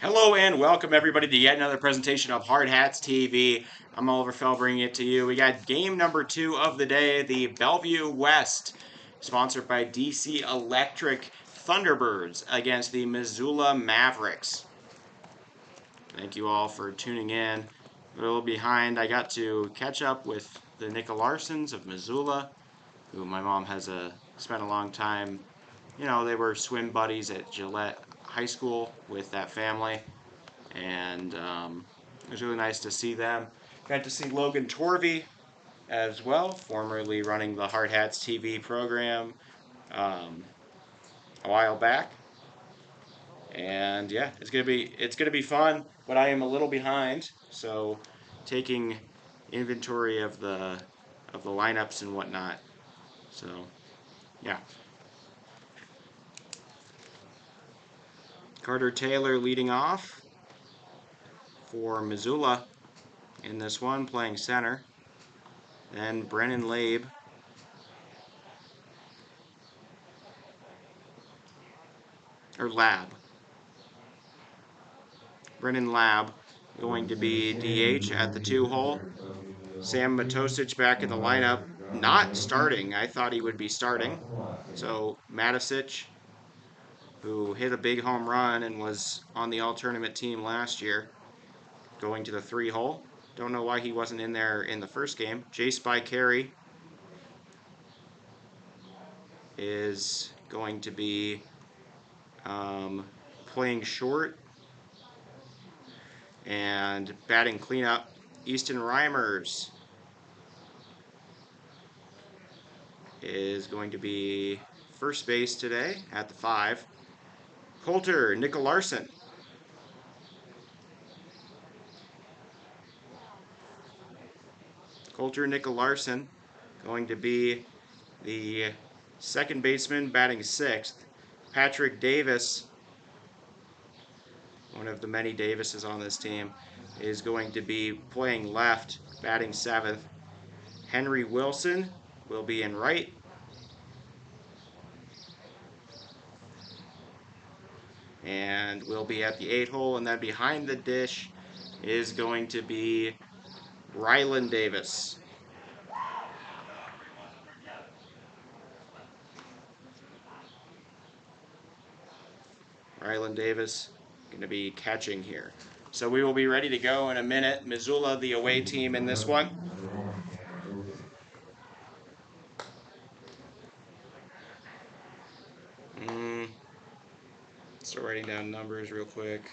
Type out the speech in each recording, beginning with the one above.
Hello and welcome everybody to yet another presentation of Hard Hats TV. I'm Oliver Fell bringing it to you. We got game number 2 of the day, the Bellevue West, sponsored by DC Electric Thunderbirds against the Missoula Mavericks. Thank you all for tuning in. A little behind. I got to catch up with the Nicolarsons of Missoula, who my mom has spent a long time. You know, they were swim buddies at Gillette High School with that family, and it was really nice to see them. Got to see Logan Torvey as well, formerly running the Hard Hats TV program um, a while back. And yeah, it's gonna be fun, but I am a little behind, so taking inventory of the lineups and whatnot. So yeah, Carter Taylor leading off for Missoula in this one, playing center. Then Brennan Labe or Lab. Brennan Lab going to be DH at the 2-hole. Sam Matosic back in the lineup, not starting. I thought he would be starting. So Matosic, who hit a big home run and was on the all-tournament team last year, going to the 3-hole. Don't know why he wasn't in there in the first game. Jay Spy Carey is going to be playing short. And batting cleanup, Easton Reimers is going to be first base today at the 5. Coulter Nicolarsson going to be the second baseman, batting 6th. Patrick Davis, one of the many Davises on this team, is going to be playing left, batting 7th. Henry Wilson will be in right. And will be at the 8-hole, and then behind the dish is going to be Ryland Davis. Ryland Davis going to be catching here. So we will be ready to go in a minute. Missoula, the away team in this one. Start writing down numbers real quick.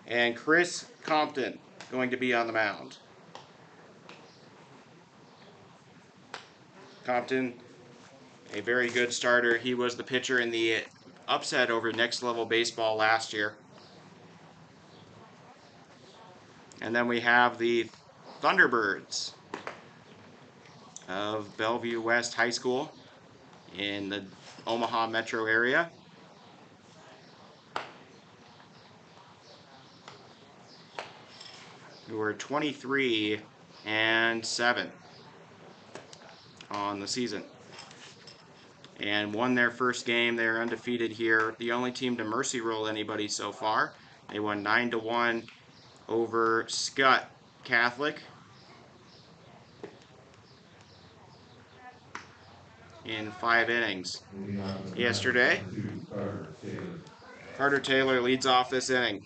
And Chris Compton going to be on the mound. Compton, a very good starter. He was the pitcher in the upset over Next Level Baseball last year. And then we have the Thunderbirds of Bellevue West High School in the Omaha metro area. Who are 23-7 on the season. And won their first game. They're undefeated here. The only team to mercy roll anybody so far. They won 9-1 over Scott Catholic in 5 innings yesterday. Carter Taylor leads off this inning.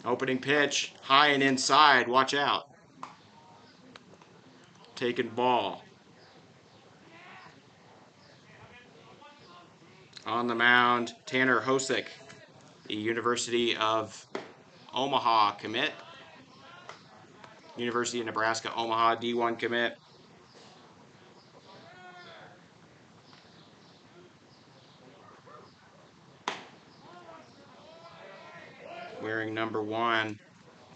Opening pitch, high and inside, watch out. Taken ball. On the mound, Tanner Hosick, the University of Omaha commit. University of Nebraska, Omaha, D1 commit. Wearing number 1.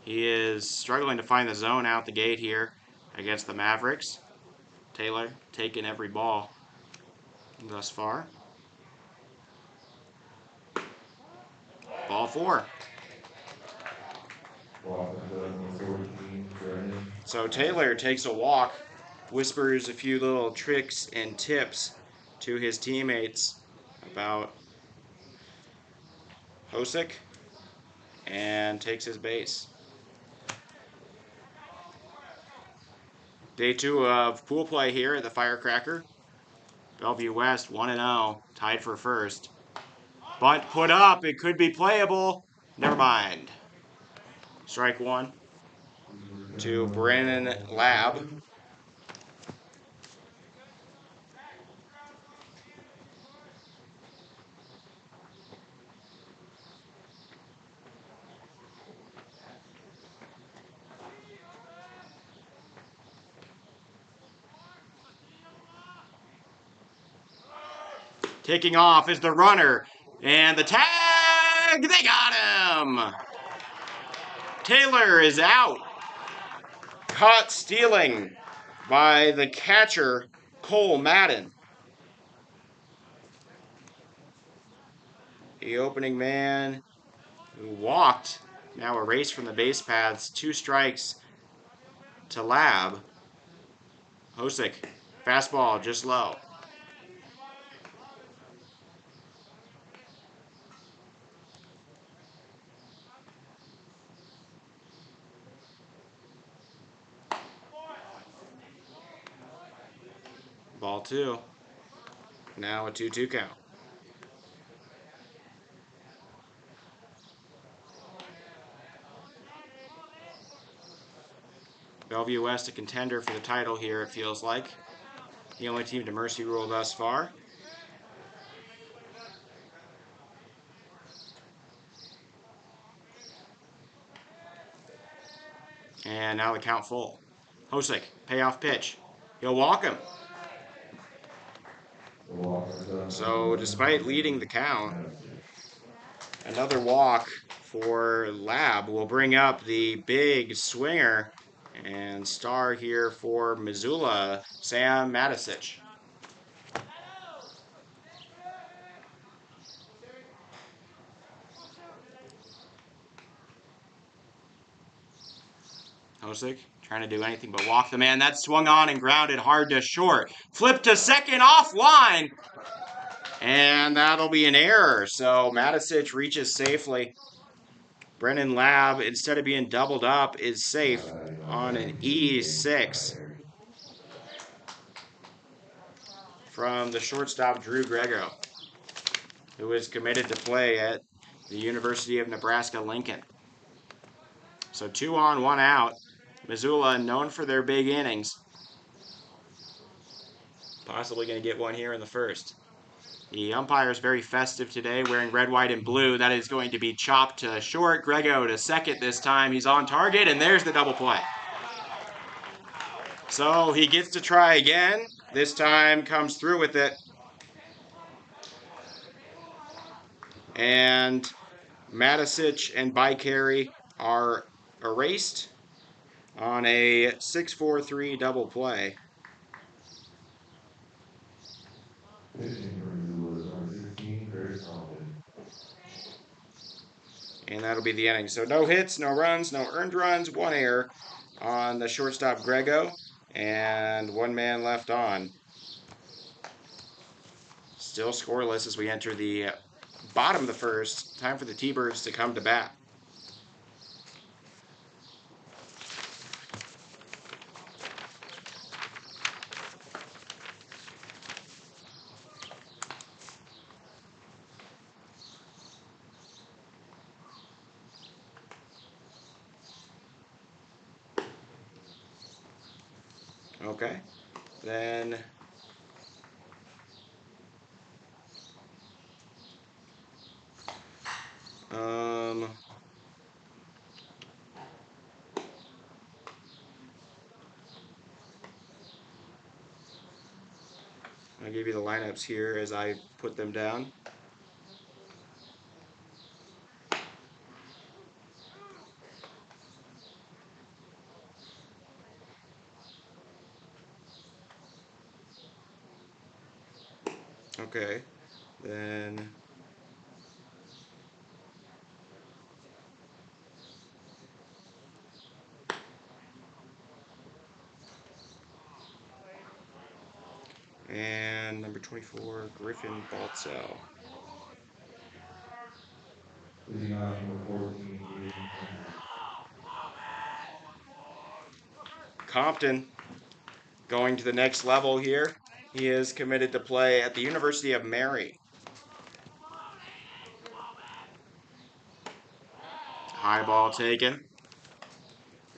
He is struggling to find the zone out the gate here against the Mavericks. Taylor taking every ball thus far. Ball 4. So Taylor takes a walk, whispers a few little tricks and tips to his teammates about Hosick, and takes his base. Day 2 of pool play here at the Firecracker. Bellevue West 1-0, tied for first. Bunt put up, it could be playable. Never mind. Strike 1 to Brennan Lab. Taking off is the runner. And the tag! They got him! Taylor is out. Caught stealing by the catcher, Cole Madden. The opening man who walked, now erased from the base paths. 2 strikes to Lab. Hosick, fastball just low. Ball 2. Now a 2-2 count. Bellevue West a contender for the title here, it feels like. The only team to mercy rule thus far. And now the count full. Hosick, payoff pitch. He'll walk him. So despite leading the count, another walk for Lab will bring up the big swinger and star here for Missoula, Sam Matisich. Hosick trying to do anything but walk the man. That swung on and grounded hard to short. Flip to second offline. And that'll be an error. So Matisich reaches safely. Brennan Lab, instead of being doubled up, is safe on an E6 from the shortstop Drew Grego, who is committed to play at the University of Nebraska Lincoln. So 2 on, 1 out. Missoula, known for their big innings, possibly going to get one here in the first. The umpire is very festive today, wearing red, white, and blue. That is going to be chopped to short. Grego to second this time. He's on target, and there's the double play. So he gets to try again. This time comes through with it. And Matisich and Bycarry are erased on a 6-4-3 double play. And that'll be the inning. So no hits, no runs, no earned runs, 1 error on the shortstop Grego, and 1 man left on. Still scoreless as we enter the bottom of the first. Time for the T-Birds to come to bat. Okay, then I'll give you the lineups here as I put them down. Okay. Then and number 24, Griffin Baltzell. Leading off number 14, Aiden Henry. Compton going to the next level here. He is committed to play at the University of Mary. High ball taken.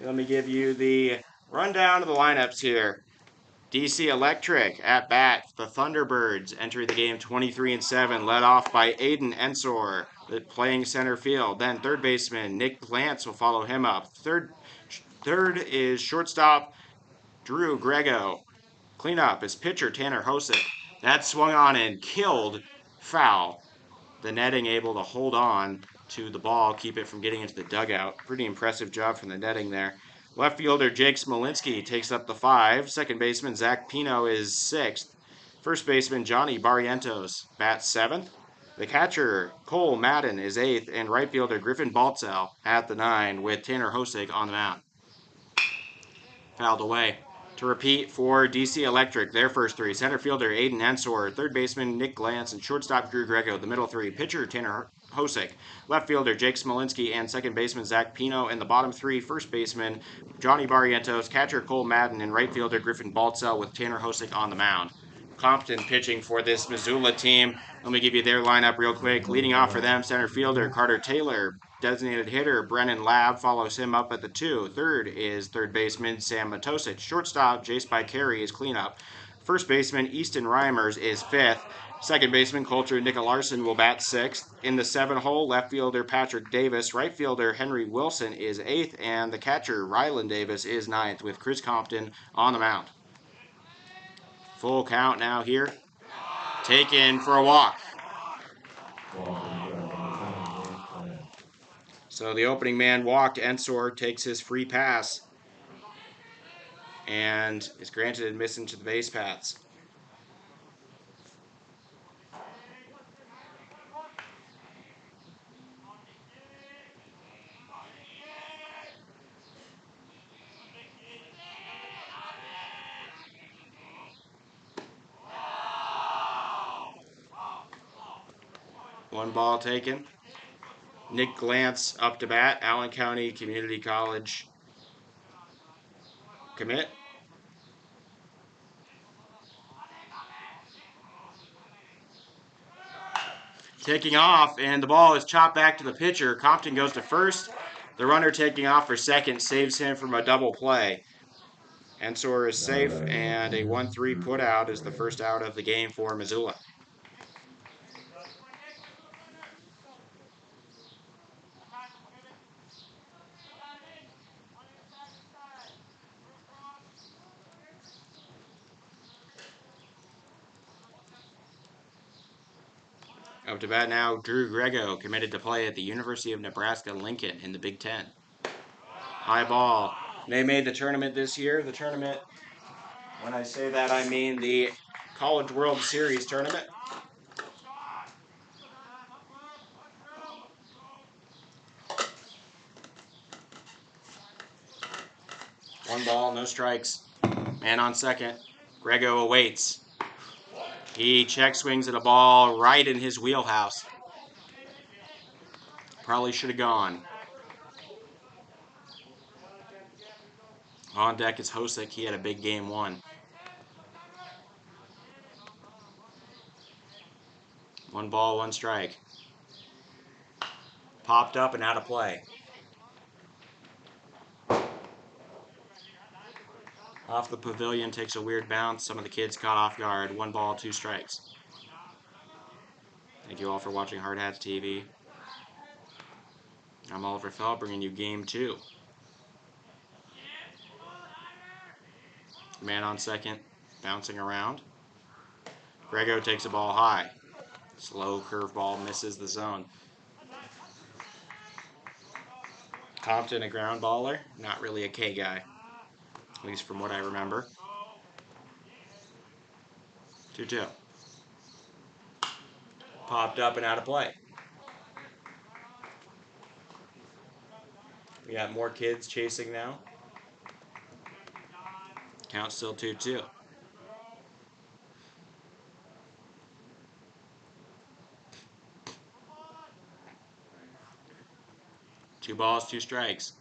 Let me give you the rundown of the lineups here. DC Electric at bat. The Thunderbirds entering the game 23-7, led off by Aiden Ensor, playing center field. Then third baseman Nick Glantz will follow him up. Third is shortstop Drew Grego. Cleanup is pitcher Tanner Hosick. That swung on and killed, foul. The netting able to hold on to the ball, keep it from getting into the dugout. Pretty impressive job from the netting there. Left fielder Jake Smolinski takes up the 5. Second baseman Zach Pino is 6th. First baseman Johnny Barrientos bats 7th. The catcher Cole Madden is 8th, and right fielder Griffin Baltzell at the 9 with Tanner Hosick on the mound. Fouled away. To repeat for DC Electric, their first 3. Center fielder Aiden Ensor, third baseman Nick Glantz, and shortstop Drew Grego. The middle 3, pitcher Tanner Hosick, left fielder Jake Smolinski, and second baseman Zach Pino. And the bottom 3, first baseman Johnny Barrientos, catcher Cole Madden, and right fielder Griffin Baltzell with Tanner Hosick on the mound. Compton pitching for this Missoula team. Let me give you their lineup real quick. Leading off for them, center fielder Carter Taylor. Designated hitter Brennan Lab follows him up at the 2. Third is third baseman Sam Matosic. Shortstop Jace Carey is cleanup. First baseman Easton Reimers is 5th. Second baseman Colter Larson will bat 6th. In the 7-hole, left fielder Patrick Davis. Right fielder Henry Wilson is 8th. And the catcher Rylan Davis is 9th with Chris Compton on the mound. Full count now here. Taken for a walk. Walk on the drive, number 20, Nick Glantz. So the opening man walked. Ensor takes his free pass and is granted admission to the base paths. One ball taken. Nick Glantz up to bat, Allen County Community College commit. Taking off, and the ball is chopped back to the pitcher. Compton goes to first. The runner taking off for second saves him from a double play. Ensor is safe, and a 1-3 put out is the first out of the game for Missoula. Up to bat now, Drew Grego, committed to play at the University of Nebraska Lincoln in the Big Ten. High ball. They made the tournament this year. The tournament, when I say that, I mean the College World Series tournament. One ball, no strikes. Man on second. Grego awaits. He check swings at a ball right in his wheelhouse. Probably should have gone. On deck is Hosick. He had a big game 1. 1 ball, 1 strike. Popped up and out of play. Off the pavilion, takes a weird bounce. Some of the kids caught off guard. 1 ball, 2 strikes. Thank you all for watching Hard Hats TV. I'm Oliver Fell, bringing you game 2. Man on second, bouncing around. Grego takes a ball high. Slow curveball misses the zone. Compton, a ground baller. Not really a K guy, at least from what I remember. 2-2. Popped up and out of play. We got more kids chasing now. Count still 2-2. Two balls, two strikes.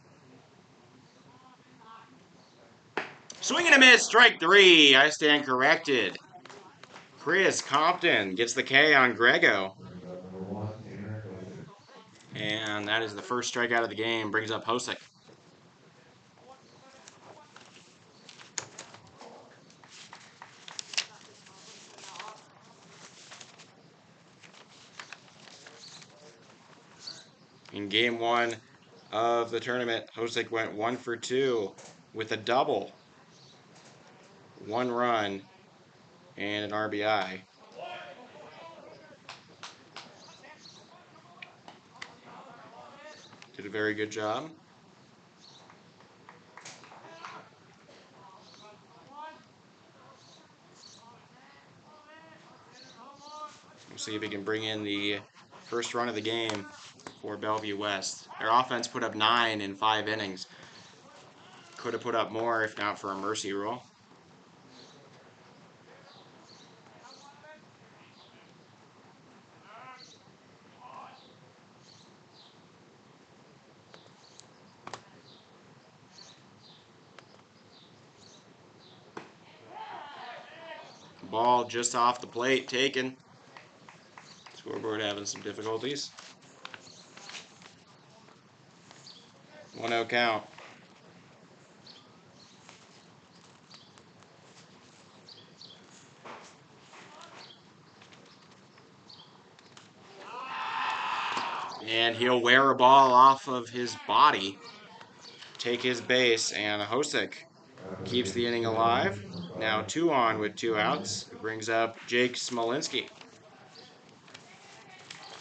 Swing and a miss, strike 3. I stand corrected. Chris Compton gets the K on Grego. Number 1, Tanner Hosick. And that is the first strikeout of the game. Brings up Hosick. In game 1 of the tournament, Hosick went 1 for 2 with a double, 1 run, and an RBI. Did a very good job. We'll see if he can bring in the first run of the game for Bellevue West. Their offense put up 9 in 5 innings. Could have put up more if not for a mercy rule. Ball just off the plate, taken. Scoreboard having some difficulties. 1-0 count. And he'll wear a ball off of his body, take his base, and Hosick keeps the inning alive. Now 2 on with 2 outs. It brings up Jake Smolinski.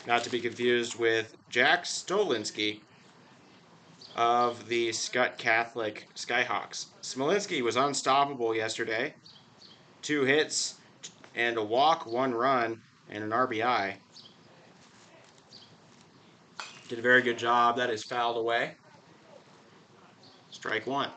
Not to be confused with Jack Stolinsky of the Scott Catholic Skyhawks. Smolinski was unstoppable yesterday. 2 hits and a walk, 1 run, and an RBI. Did a very good job. That is fouled away. Strike 1.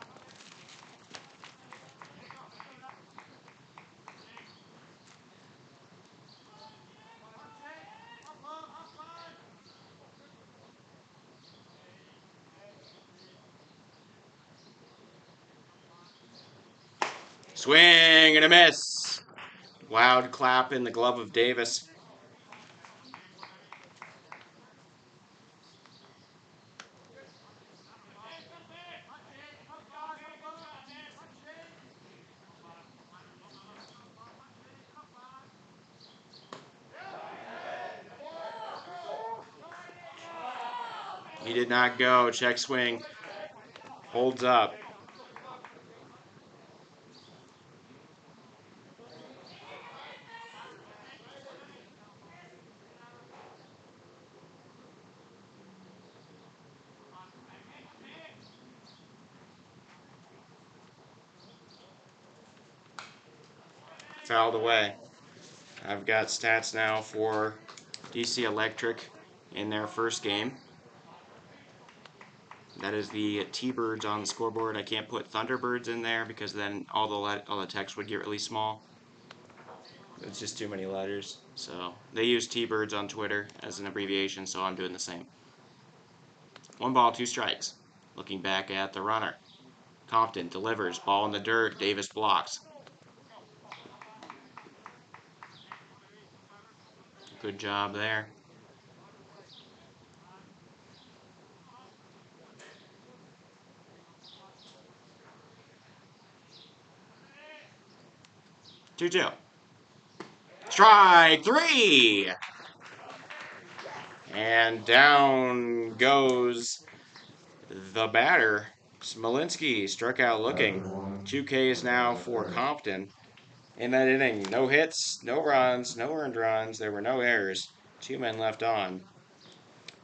Swing and a miss. Loud clap in the glove of Davis. He did not go. Check swing. Holds up. Fouled away. I've got stats now for DC Electric in their first game. That is the T-Birds on the scoreboard. I can't put Thunderbirds in there because then all the text would get really small. It's just too many letters. So they use T-Birds on Twitter as an abbreviation, so I'm doing the same. 1 ball, 2 strikes. Looking back at the runner. Compton delivers. Ball in the dirt. Davis blocks. Good job there. Two. Strike 3. And down goes the batter. Smolinski struck out looking. 2 Ks now for Compton. In that inning, no hits, no runs, no earned runs. There were no errors. 2 men left on.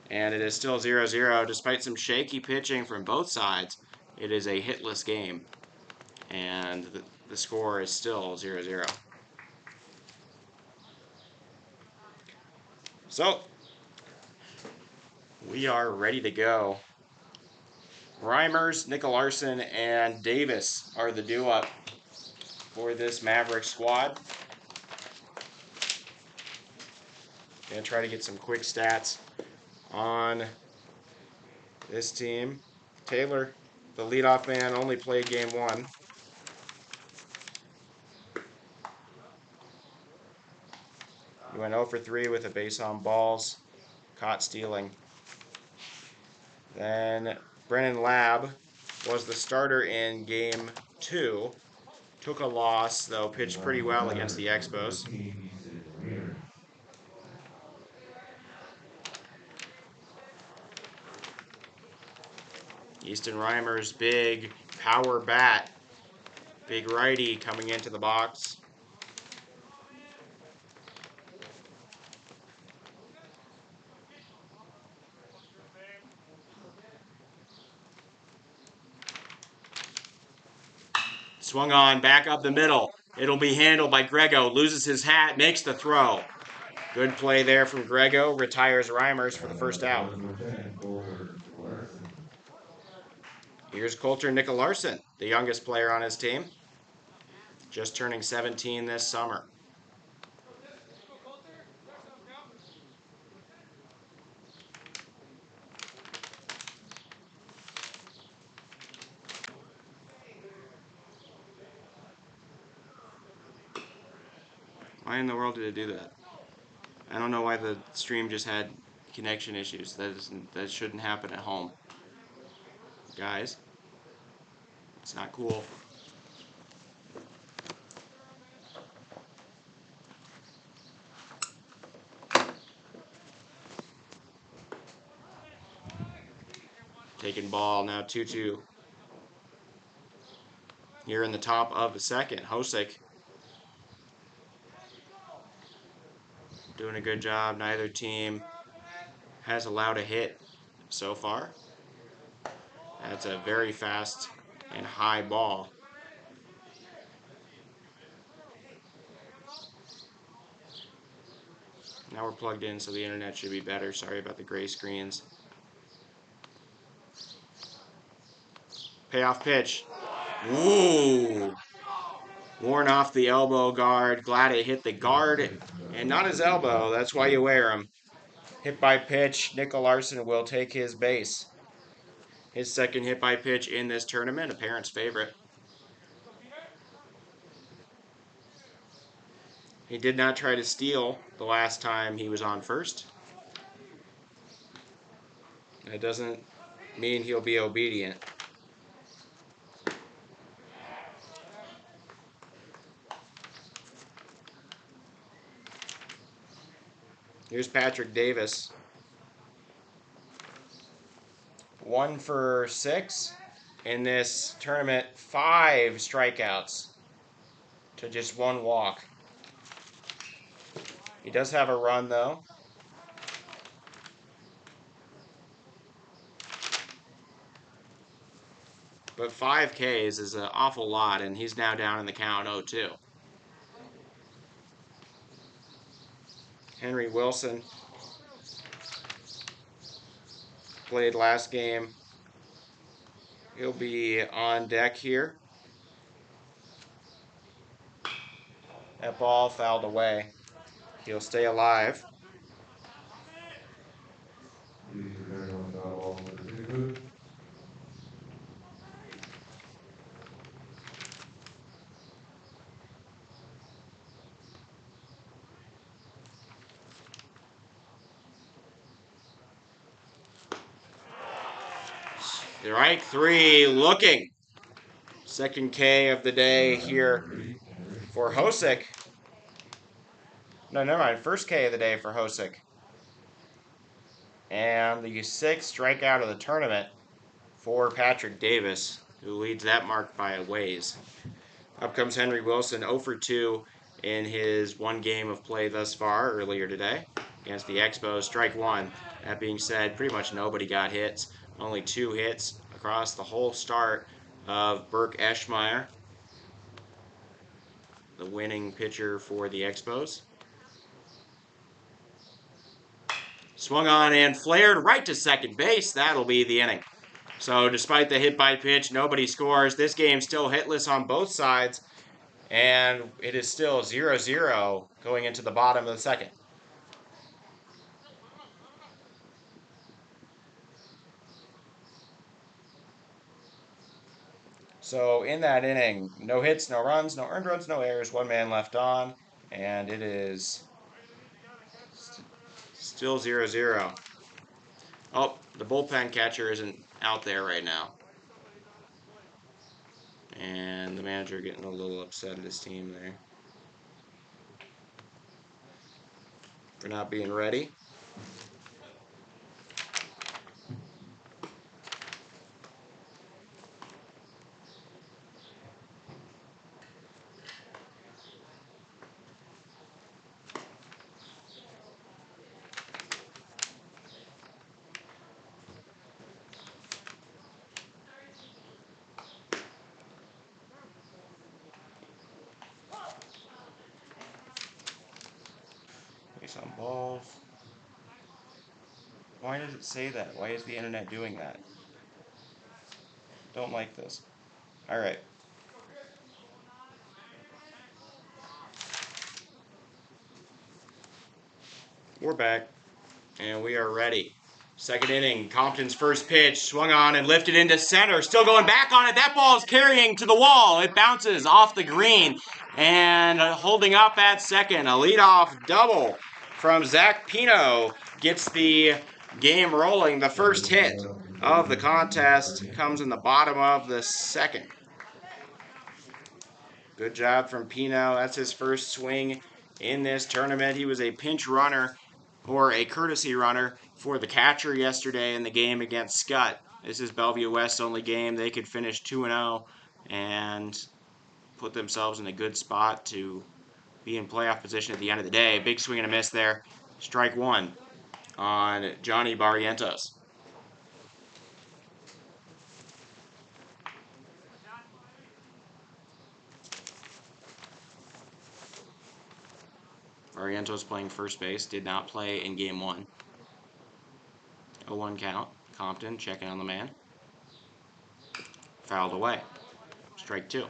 And it is still 0-0. Despite some shaky pitching from both sides, it is a hitless game. And the score is still 0-0. So, we are ready to go. Reimers, Nicolarsson, and Davis are the do-up for this Mavericks squad. Gonna try to get some quick stats on this team. Taylor, the leadoff man, only played game 1. He went 0 for 3 with a base on balls, caught stealing. Then Brennan Lab was the starter in game 2. Took a loss, though pitched pretty well against the Expos. Easton Reimer's big power bat. Big righty coming into the box. Swung on, back up the middle. It'll be handled by Grego. Loses his hat, makes the throw. Good play there from Grego. Retires Reimers for the first out. Here's Coulter Nicolarsson, the youngest player on his team. Just turning 17 this summer. Why in the world did it do that? I don't know why the stream just had connection issues. That shouldn't happen at home. Guys, it's not cool. Taking ball now 2-2. Here in the top of the second, Hosick doing a good job. Neither team has allowed a hit so far. That's a very fast and high ball. Now we're plugged in, so the internet should be better. Sorry about the gray screens. Payoff pitch. Ooh. Worn off the elbow guard. Glad it hit the guard and not his elbow. That's why you wear them. Hit by pitch. Nicolarsson will take his base. His second hit by pitch in this tournament. A parent's favorite. He did not try to steal the last time he was on first. That doesn't mean he'll be obedient. Here's Patrick Davis. 1 for 6 in this tournament. 5 strikeouts to just 1 walk. He does have a run, though. But 5 Ks is an awful lot, and he's now down in the count 0-2. Henry Wilson played last game. He'll be on deck here. That ball fouled away. He'll stay alive. Strike 3, looking. Second K of the day here for Hosick. No, never mind. First K of the day for Hosick. And the 6th strikeout of the tournament for Patrick Davis, who leads that mark by a ways. Up comes Henry Wilson, 0 for 2 in his 1 game of play thus far earlier today against the Expos. Strike 1. That being said, pretty much nobody got hits. Only 2 hits across the whole start of Burke Eschmeyer, the winning pitcher for the Expos. Swung on and flared right to second base. That'll be the inning. So despite the hit by pitch, nobody scores. This game's still hitless on both sides, and it is still 0-0 going into the bottom of the second. So in that inning, no hits, no runs, no earned runs, no errors, one man left on, and it is still 0-0. Oh, the bullpen catcher isn't out there right now. And the manager getting a little upset at his team there for not being ready. Base on balls. Why does it say that? Why is the internet doing that? Don't like this. All right. We're back, and we are ready. Second inning, Compton's first pitch, swung on and lifted into center. Still going back on it. That ball is carrying to the wall. It bounces off the green. And holding up at second, a leadoff double from Zach Pino gets the game rolling. The first hit of the contest comes in the bottom of the second. Good job from Pino. That's his first swing in this tournament. He was a pinch runner or a courtesy runner for the catcher yesterday in the game against Scott. This is Bellevue West's only game. They could finish 2-0 and put themselves in a good spot to be in playoff position at the end of the day. Big swing and a miss there. Strike one on Johnny Barrientos. Barrientos playing first base. Did not play in game one. 0-1 count. Compton checking on the man. Fouled away. Strike two.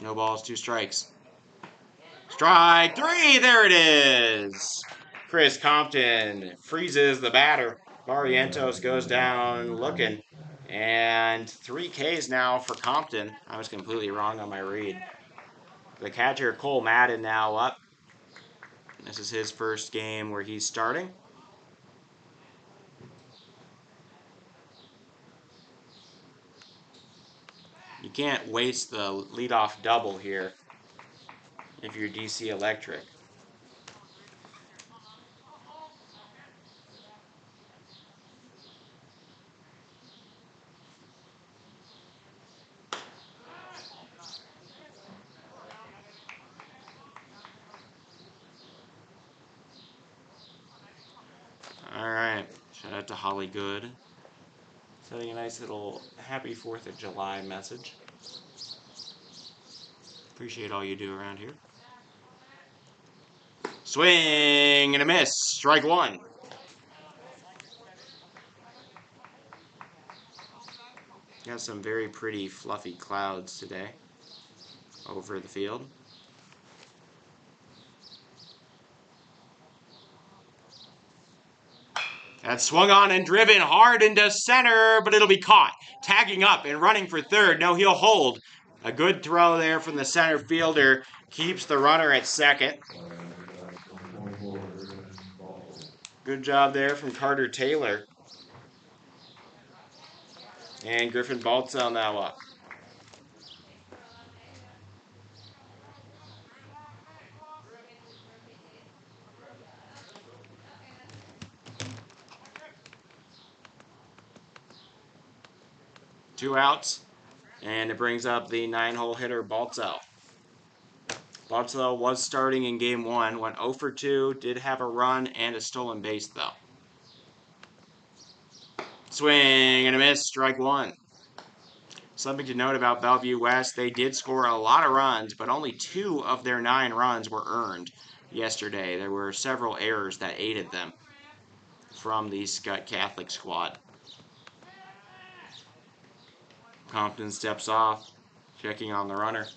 No balls, two strikes. Strike three, there it is. Chris Compton freezes the batter. Barrientos goes down looking. And 3 Ks now for Compton. I was completely wrong on my read. The catcher, Cole Madden, now up. This is his first game where he's starting. You can't waste the leadoff double here if you're DC Electric. Alright, shout out to Holly Good. Sending a nice little happy 4th of July message. Appreciate all you do around here. Swing and a miss. Strike one. Got some very pretty fluffy clouds today over the field. That's swung on and driven hard into center, but it'll be caught. Tagging up and running for third. No, he'll hold. A good throw there from the center fielder. Keeps the runner at second. Good job there from Carter Taylor. And Griffin Baltzell now up. Two outs, and it brings up the 9-hole hitter Baltzell. Baltzell was starting in game 1, went 0 for 2, did have a run and a stolen base though. Swing and a miss, strike 1. Something to note about Bellevue West, they did score a lot of runs, but only 2 of their 9 runs were earned yesterday. There were several errors that aided them from the Scott Catholic squad. Compton steps off, checking on the runner.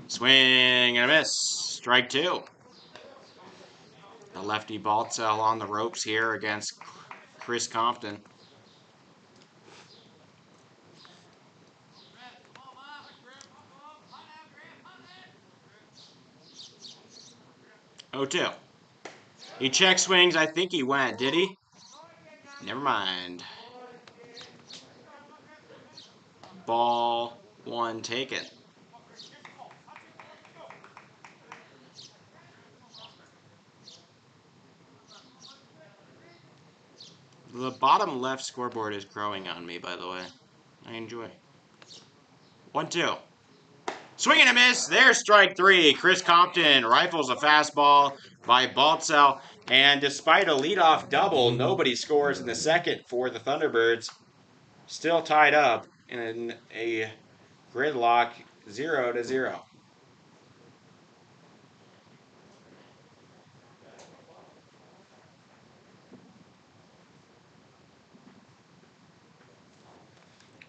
Swing and a miss. Strike 2. The lefty Baltzell on the ropes here against Chris Compton. Oh, 2. He check swings. I think he went. Did he? Never mind. Ball 1 taken. The bottom left scoreboard is growing on me, by the way. I enjoy. 1-2. Swing and a miss. There's strike 3. Chris Compton rifles a fastball by Baltzell. And despite a leadoff double, nobody scores in the second for the Thunderbirds. Still tied up in a gridlock 0-0.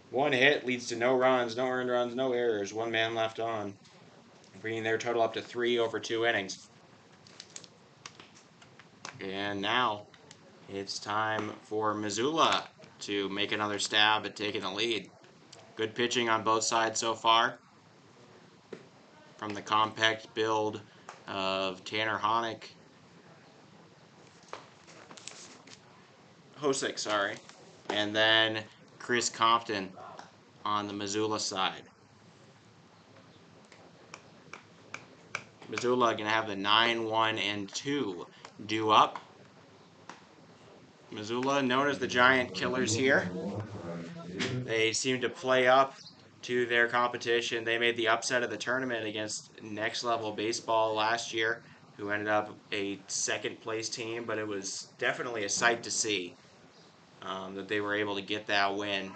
One hit leads to no runs, no earned runs, no errors. 1 man left on, bringing their total up to 3 over 2 innings. And now it's time for Missoula to make another stab at taking the lead. Good pitching on both sides so far. From the compact build of Tanner Hosick, sorry. And then Chris Compton on the Missoula side. Missoula going to have the 9-1-2 due up. Missoula, known as the Giant Killers here. They seem to play up to their competition. They made the upset of the tournament against Next Level Baseball last year, who ended up a second place team, but it was definitely a sight to see that they were able to get that win.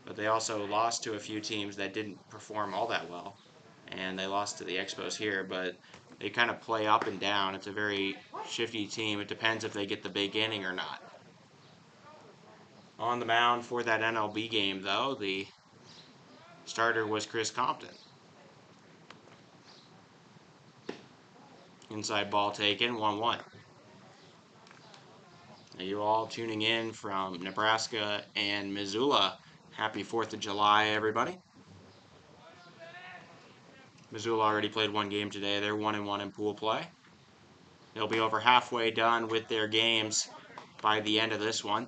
But they also lost to a few teams that didn't perform all that well, and they lost to the Expos here, but they kind of play up and down. It's a very shifty team. It depends if they get the big inning or not. On the mound for that NLB game, though, the starter was Chris Compton. Inside ball taken, 1-1. Now you all tuning in from Nebraska and Missoula. Happy 4th of July, everybody. Missoula already played 1 game today. They're 1-1 in pool play. They'll be over halfway done with their games by the end of this one.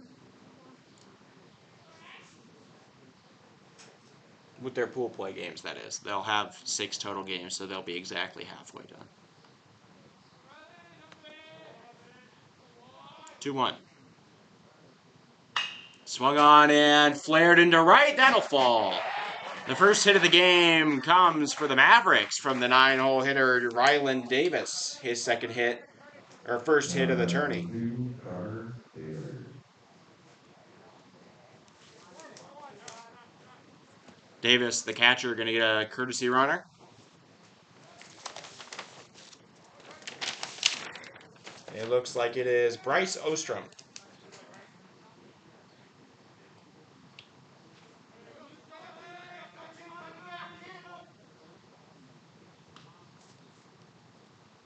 With their pool play games, that is. They'll have 6 total games, so they'll be exactly halfway done. 2-1. Swung on and flared into right. That'll fall. The first hit of the game comes for the Mavericks from the 9-hole hitter Ryland Davis. His second hit, or first hit of the tourney. Davis, the catcher, going to get a courtesy runner. It looks like it is Bryce Ostrom.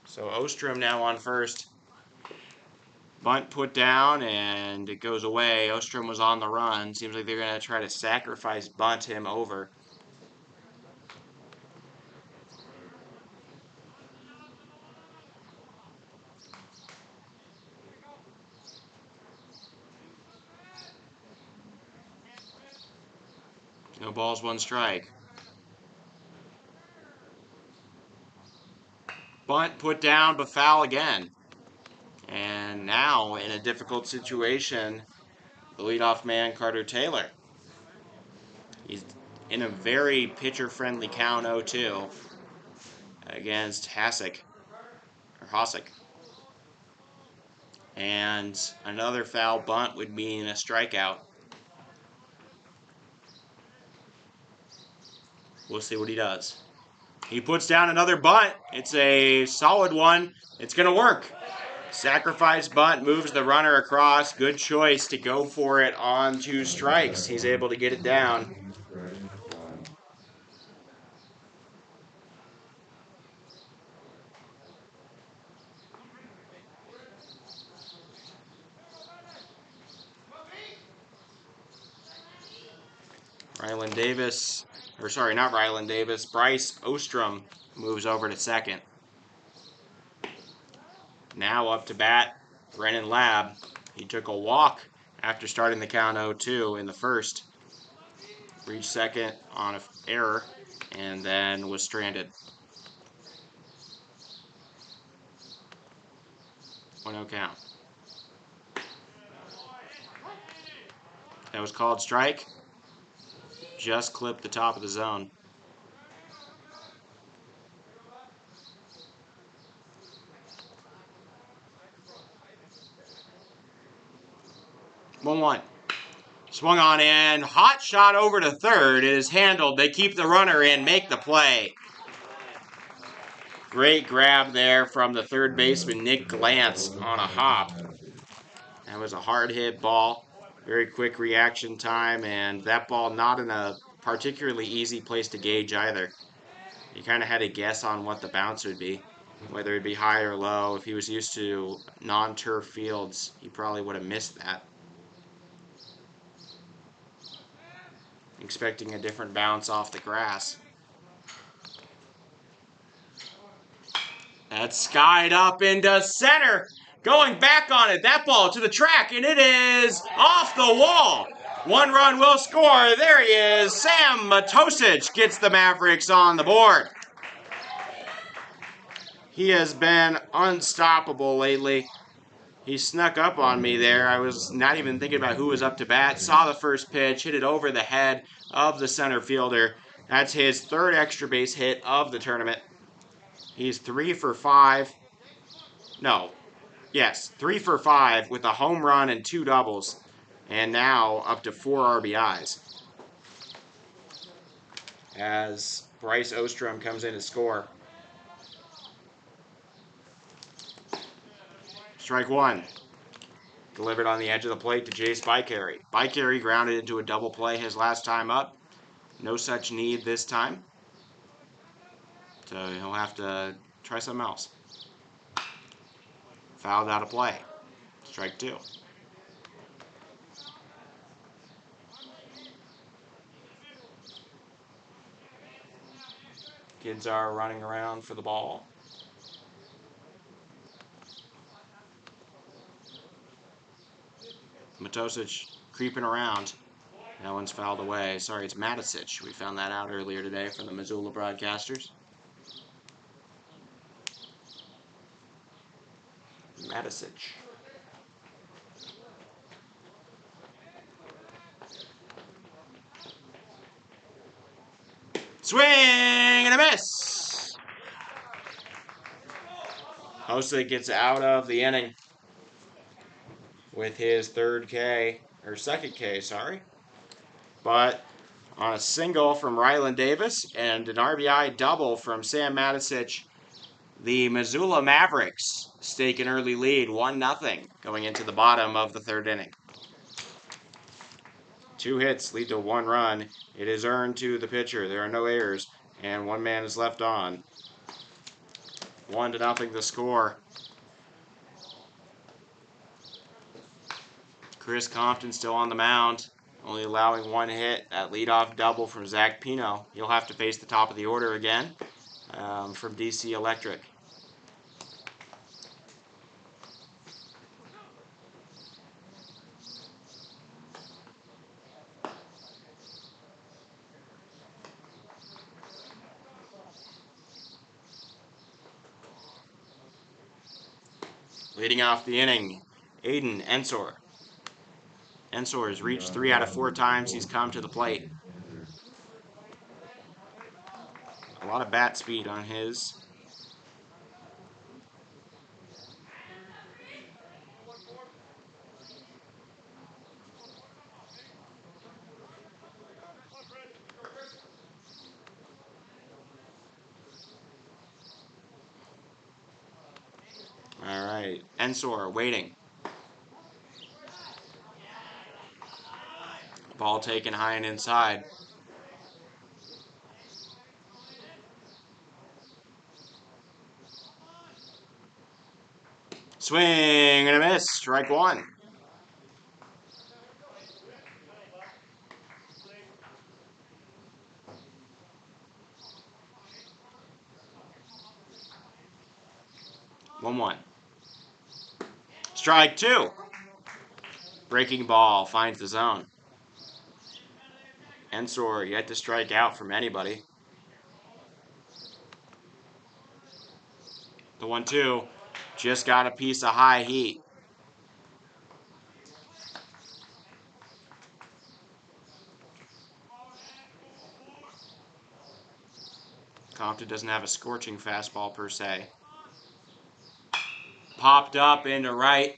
So Ostrom now on first. Bunt put down, and it goes away. Ostrom was on the run. Seems like they're going to try to sacrifice bunt him over. No balls, 1 strike. Bunt put down, but foul again. And now in a difficult situation, the leadoff man, Carter Taylor. He's in a very pitcher-friendly count 0-2 against Hosick. And another foul bunt would mean a strikeout. We'll see what he does. He puts down another bunt. It's a solid one. It's going to work. Sacrifice bunt moves the runner across. Good choice to go for it on 2 strikes. He's able to get it down. Bryce Ostrom moves over to second. Now up to bat, Brennan Lab. He took a walk after starting the count 0-2 in the first. Reached second on an error and then was stranded. 1-0 count. That was called strike. Just clipped the top of the zone. 1-1. Swung on in. Hot shot over to third. It is handled. They keep the runner in, make the play. Great grab there from the third baseman, Nick Glantz, on a hop. That was a hard hit ball. Very quick reaction time, and that ball not in a particularly easy place to gauge either. You kind of had to guess on what the bounce would be, whether it'd be high or low. If he was used to non-turf fields, he probably would have missed that. Expecting a different bounce off the grass. That's skied up into center. Going back on it. That ball to the track, and it is off the wall. 1 run will score. There he is. Sam Matosic gets the Mavericks on the board. He has been unstoppable lately. He snuck up on me there. I was not even thinking about who was up to bat. Saw the first pitch, hit it over the head of the center fielder. That's his 3rd extra base hit of the tournament. He's 3 for 5. No. Yes, 3 for 5 with a home run and 2 doubles. And now up to 4 RBIs. As Bryce Ostrom comes in to score. Strike 1. Delivered on the edge of the plate to Jace Bycarry. Bycarry grounded into a double play his last time up. No such need this time. So he'll have to try something else. Fouled out of play. Strike 2. Kids are running around for the ball. Matosic creeping around. That one's fouled away. Sorry, it's Matosic. We found that out earlier today from the Missoula broadcasters. Matosic. Swing and a miss. Hosick gets out of the inning with his 2nd K, sorry. But on a single from Ryland Davis and an RBI double from Sam Matosic, the Missoula Mavericks stake an early lead, 1-0, going into the bottom of the 3rd inning. 2 hits lead to 1 run. It is earned to the pitcher. There are no errors, and 1 man is left on. 1-0 the score. Chris Compton still on the mound, only allowing 1 hit. That leadoff double from Zach Pino. He'll have to face the top of the order again from DC Electric. Leading off the inning, Aiden Ensor. Ensor has reached 3 out of 4 times he's come to the plate. A lot of bat speed on his. All right, Ensor waiting. Ball taken high and inside. Swing and a miss. Strike one. One. Strike two. Breaking ball finds the zone. Ensor yet to strike out from anybody. The 1-2 just got a piece of high heat. Compton doesn't have a scorching fastball per se. Popped up into right.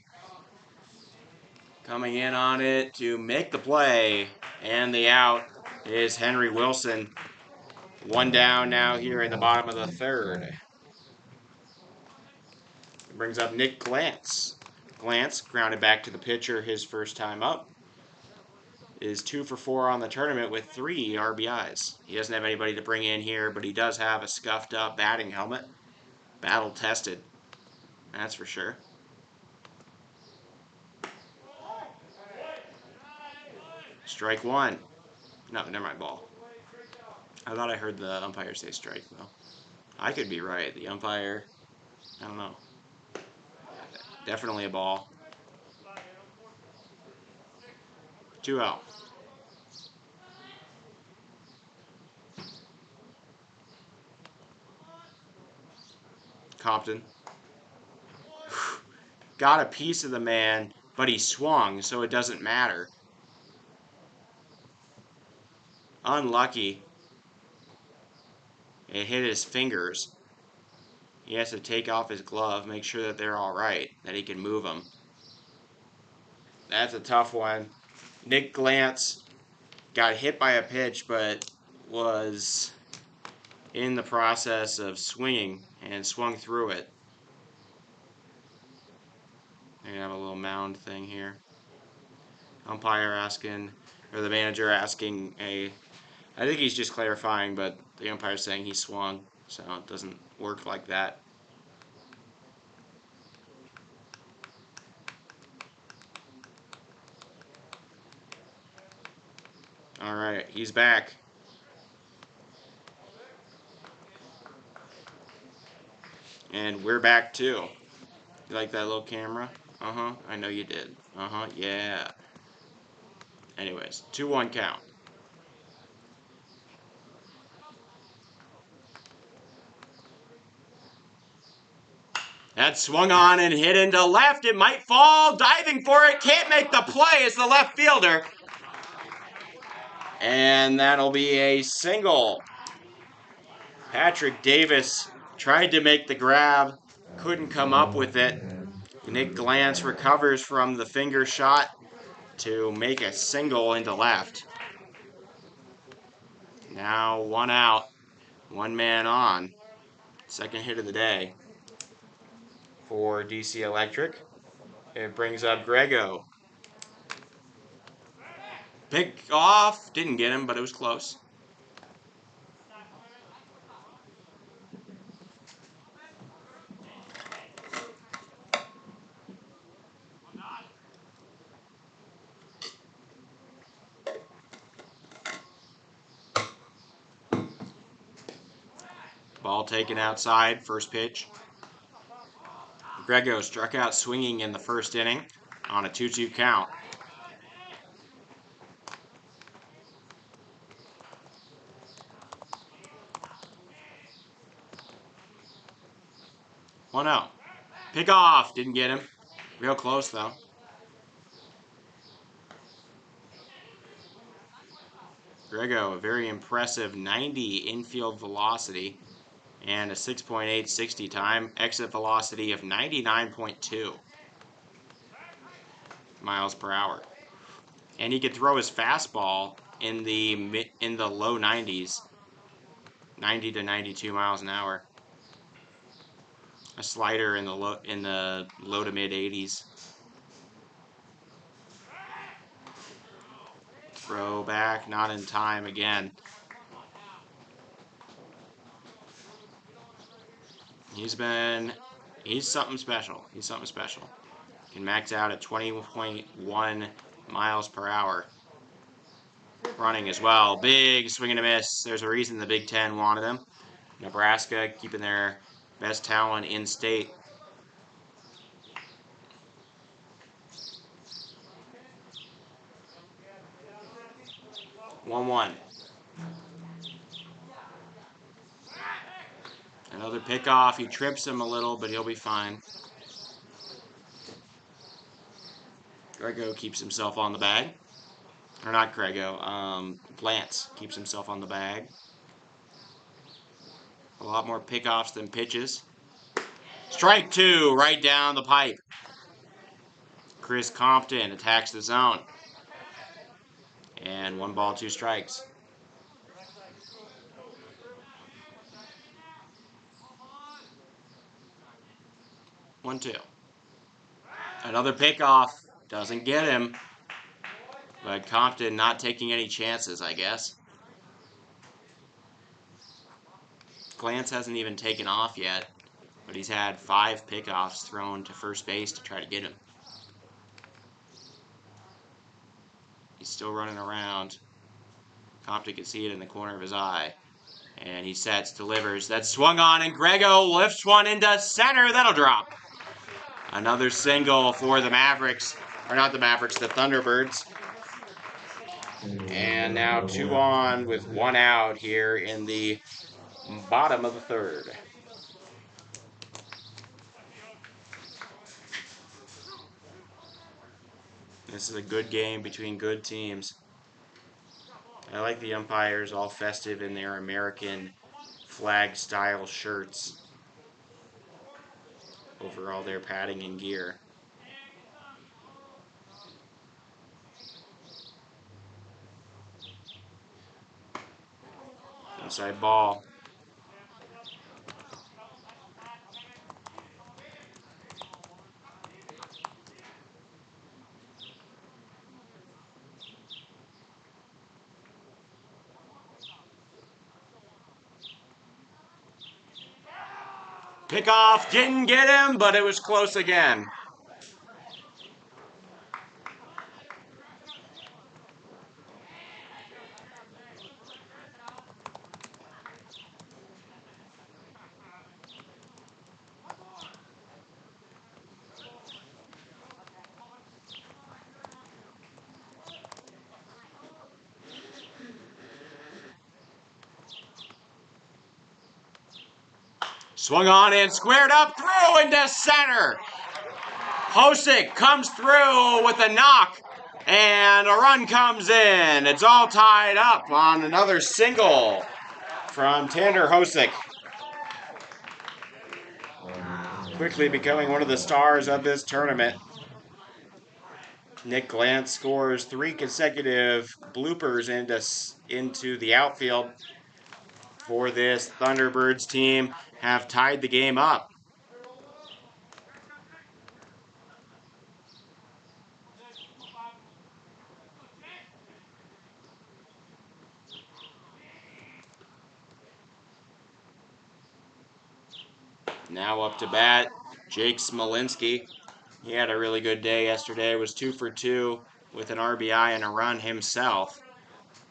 Coming in on it to make the play. And the out is Henry Wilson. One down now here in the bottom of the third. Brings up Nick Glantz. Glantz grounded back to the pitcher his first time up. Is 2 for 4 on the tournament with 3 RBIs. He doesn't have anybody to bring in here, but he does have a scuffed up batting helmet. Battle tested. That's for sure. Strike one. No, never mind, ball. I thought I heard the umpire say strike, though. I could be right. The umpire, I don't know. Definitely a ball. 2-0. Compton. Got a piece of the man, but he swung, so it doesn't matter. Unlucky. It hit his fingers. He has to take off his glove, make sure that they're all right, that he can move them. That's a tough one. Nick Glantz got hit by a pitch, but was in the process of swinging and swung through it. I have a little mound thing here. Umpire asking, or the manager asking I think he's just clarifying, but the umpire's saying he swung, so it doesn't work like that. All right, he's back. And we're back too. You like that little camera? Uh-huh, I know you did. Uh-huh, yeah. Anyways, 2-1 count. That swung on and hit into left. It might fall. Diving for it. Can't make the play as the left fielder. And that'll be a single. Patrick Davis tried to make the grab. Couldn't come up with it. Nick Glantz recovers from the finger shot to make a single into left. Now 1 out. 1 man on. Second hit of the day for DC Electric. It brings up Grego. Pick off. Didn't get him, but it was close. Ball taken outside. First pitch. Grego struck out swinging in the first inning on a 2-2 count. One out. Pick off. Didn't get him. Real close, though. Grego, a very impressive 90 infield velocity and a 6.8 60 time. Exit velocity of 99.2 miles per hour. And he could throw his fastball in the low 90s, 90 to 92 miles an hour. A slider in the low to mid 80s. Throw back, not in time again. He's something special. He's something special. Can max out at 20.1 miles per hour. Running as well. Big swing and a miss. There's a reason the Big Ten wanted him. Nebraska keeping their best talent in state. One. Another pickoff. He trips him a little, but he'll be fine. Grego keeps himself on the bag. Or not Grego. Lance keeps himself on the bag. A lot more pickoffs than pitches. Strike 2, right down the pipe. Chris Compton attacks the zone. And 1 ball, 2 strikes. 1-2. Another pickoff. Doesn't get him. But Compton not taking any chances, I guess. Glance hasn't even taken off yet, but he's had 5 pickoffs thrown to first base to try to get him. He's still running around. Compton can see it in the corner of his eye. And he sets, delivers. That's swung on, and Grego lifts one into center. That'll drop. Another single for the Mavericks. Or not the Mavericks, the Thunderbirds. And now 2 on with 1 out here in the bottom of the 3rd. This is a good game between good teams. I like the umpires all festive in their American flag style shirts over all their padding and gear. Inside ball. Pickoff didn't get him, but it was close again. Swung on and squared up, through into center. Hosick comes through with a knock, and a run comes in. It's all tied up on another single from Tanner Hosick. Quickly becoming one of the stars of this tournament. Nick Glantz scores 3 consecutive bloopers into the outfield for this Thunderbirds team. Have tied the game up. Now up to bat, Jake Smolinski. He had a really good day yesterday. Was 2 for 2 with an RBI and a run himself.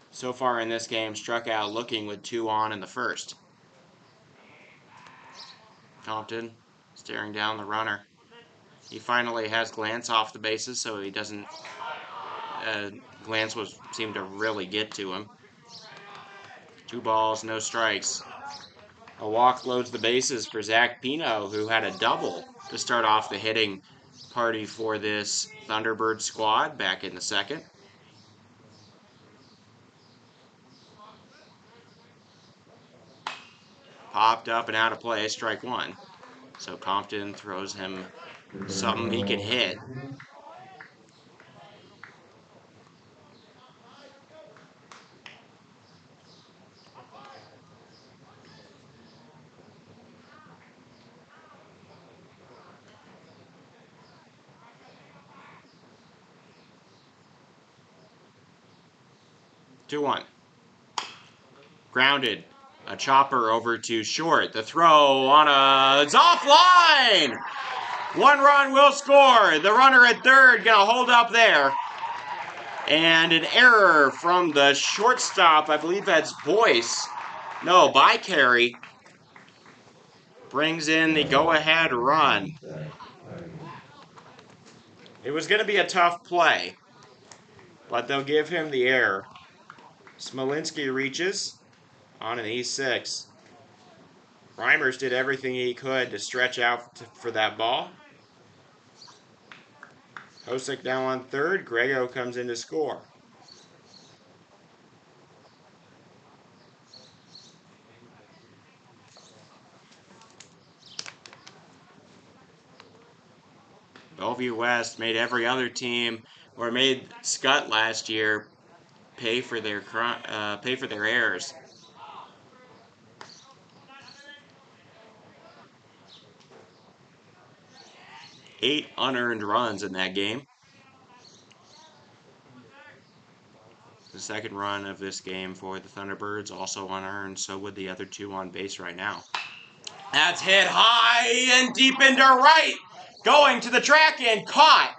So far in this game, struck out looking with 2 on in the first. Compton staring down the runner. He finally has Glantz off the bases, so he doesn't. Glantz seemed to really get to him. 2 balls, no strikes. A walk loads the bases for Zach Pino, who had a double to start off the hitting party for this Thunderbird squad back in the second. Popped up and out of play, strike one. So Compton throws him something he can hit. Two one. Grounded. A chopper over to short. The throw on it's offline! 1 run will score. The runner at third gonna hold up there. And an error from the shortstop. I believe that's Boyce. No, by Carey. Brings in the go-ahead run. It was going to be a tough play, but they'll give him the error. Smolinski reaches on an E6. Reimers did everything he could to stretch out for that ball. Hosick now on third. Grego comes in to score. Bellevue West made every other team, or made Scott last year, pay for their errors. Eight unearned runs in that game. The second run of this game for the Thunderbirds, also unearned, so would the other two on base right now. That's hit high and deep into right. Going to the track and caught.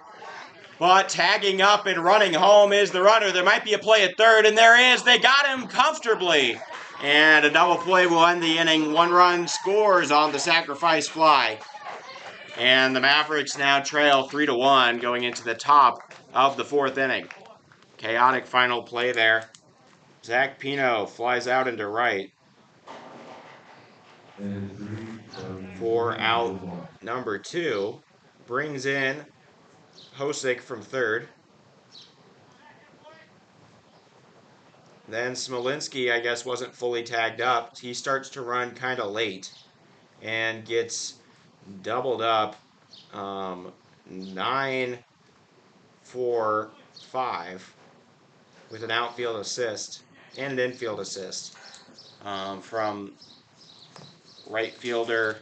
But tagging up and running home is the runner. There might be a play at third, and there is. They got him comfortably. And a double play will end the inning. 1 run scores on the sacrifice fly. And the Mavericks now trail 3-1 going into the top of the 4th inning. Chaotic final play there. Zach Pino flies out into right for out number 2. Brings in Hosick from third. Then Smolinski, I guess, wasn't fully tagged up. He starts to run kind of late and gets doubled up 9-4-5 with an outfield assist and an infield assist from right fielder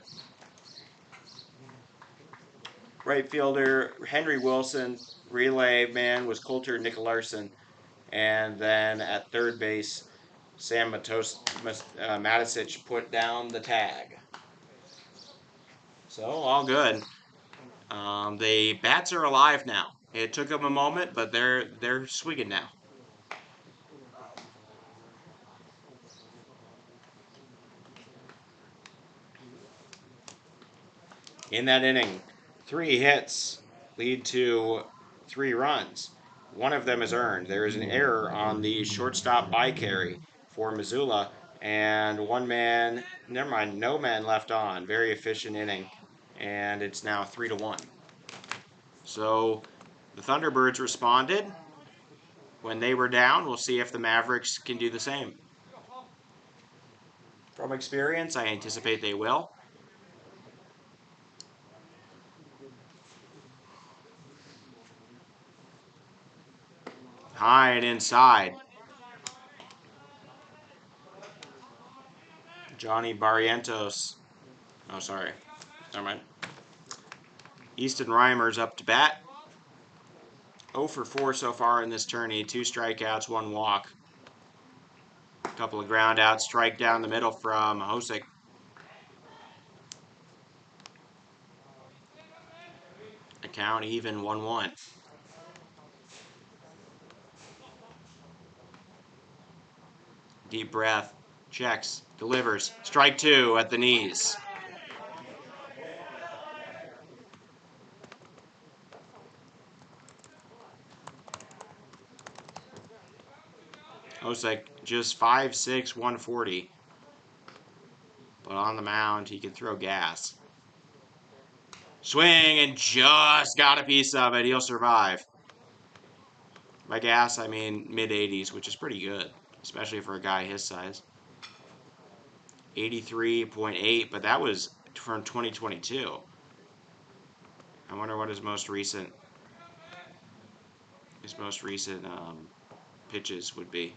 Henry Wilson. Relay man was Coulter Nicolarsson. And then at third base, Sam Matisich put down the tag. So all good. The bats are alive now. It took them a moment, but they're swinging now. In that inning, 3 hits lead to 3 runs. One of them is earned. There is an error on the shortstop by carry for Missoula, and no man left on. Very efficient inning, and it's now 3-1. So the Thunderbirds responded when they were down. We'll see if the Mavericks can do the same. From experience, I anticipate they will. High and inside. Johnny Barrientos. Oh, sorry. Never mind. Easton Reimers up to bat. 0 for 4 so far in this tourney. 2 strikeouts, 1 walk. A couple of ground outs. Strike down the middle from Hosick. Account even 1-1. Deep breath. Checks. Delivers. Strike 2 at the knees. Hosick just 5'6", 140. But on the mound, he can throw gas. Swing and just got a piece of it. He'll survive. By gas, I mean mid-80s, which is pretty good, especially for a guy his size. 83.8, but that was from 2022. I wonder what his most recent pitches would be.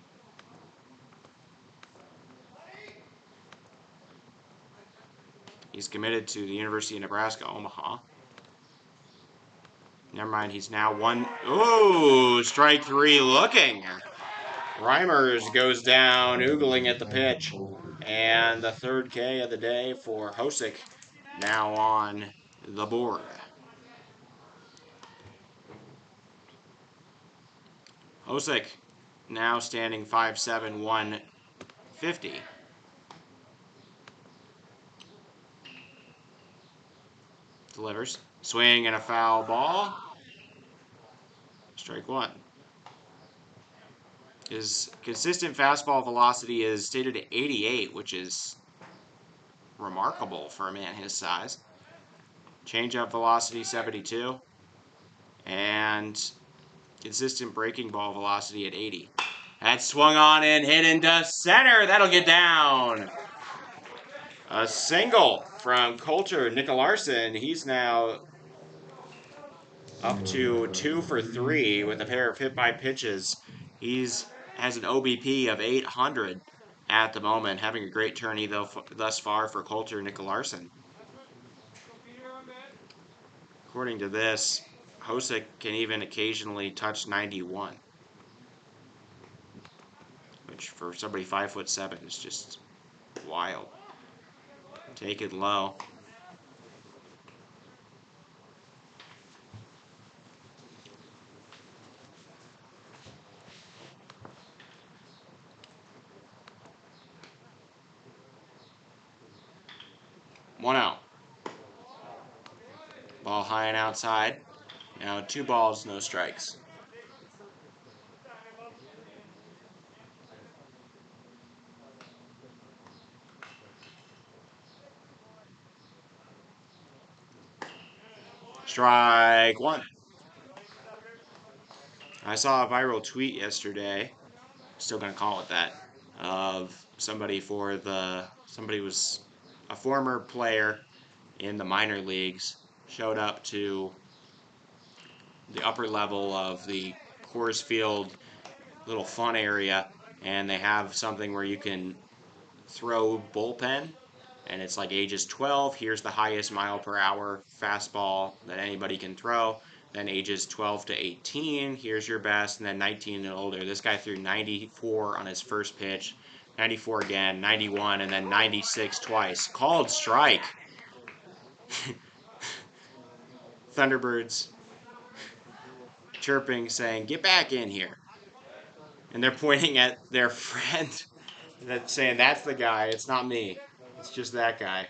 He's committed to the University of Nebraska, Omaha. Never mind, he's now one. Ooh, strike three looking. Reimers goes down, oogling at the pitch. And the third K of the day for Hosick now on the board. Hosick now standing 5'7", 150. Delivers. Swing and a foul ball. Strike one. His consistent fastball velocity is stated at 88, which is remarkable for a man his size. Changeup velocity 72. And consistent breaking ball velocity at 80. That swung on and hit into center. That'll get down. A single from Coulter Nicolarsson. He's now up to 2 for 3 with a pair of hit by pitches. He's has an OBP of 800 at the moment, having a great tourney though thus far for Coulter Nicolarsson. According to this, Hosick can even occasionally touch 91, which for somebody 5'7" is just wild. Take it low. One out. Ball high and outside. Now 2 balls, no strikes. Strike one. I saw a viral tweet yesterday, still gonna call it that, of somebody was a former player in the minor leagues, showed up to the upper level of the Coors Field little fun area, and they have something where you can throw bullpen, and it's like ages 12, here's the highest mile per hour fastball that anybody can throw. Then ages 12 to 18, here's your best, and then 19 and older. This guy threw 94 on his first pitch, 94 again, 91, and then 96 twice. Called strike. Thunderbirds chirping, saying, "Get back in here." And they're pointing at their friend, that's saying, "That's the guy, it's not me. It's just that guy."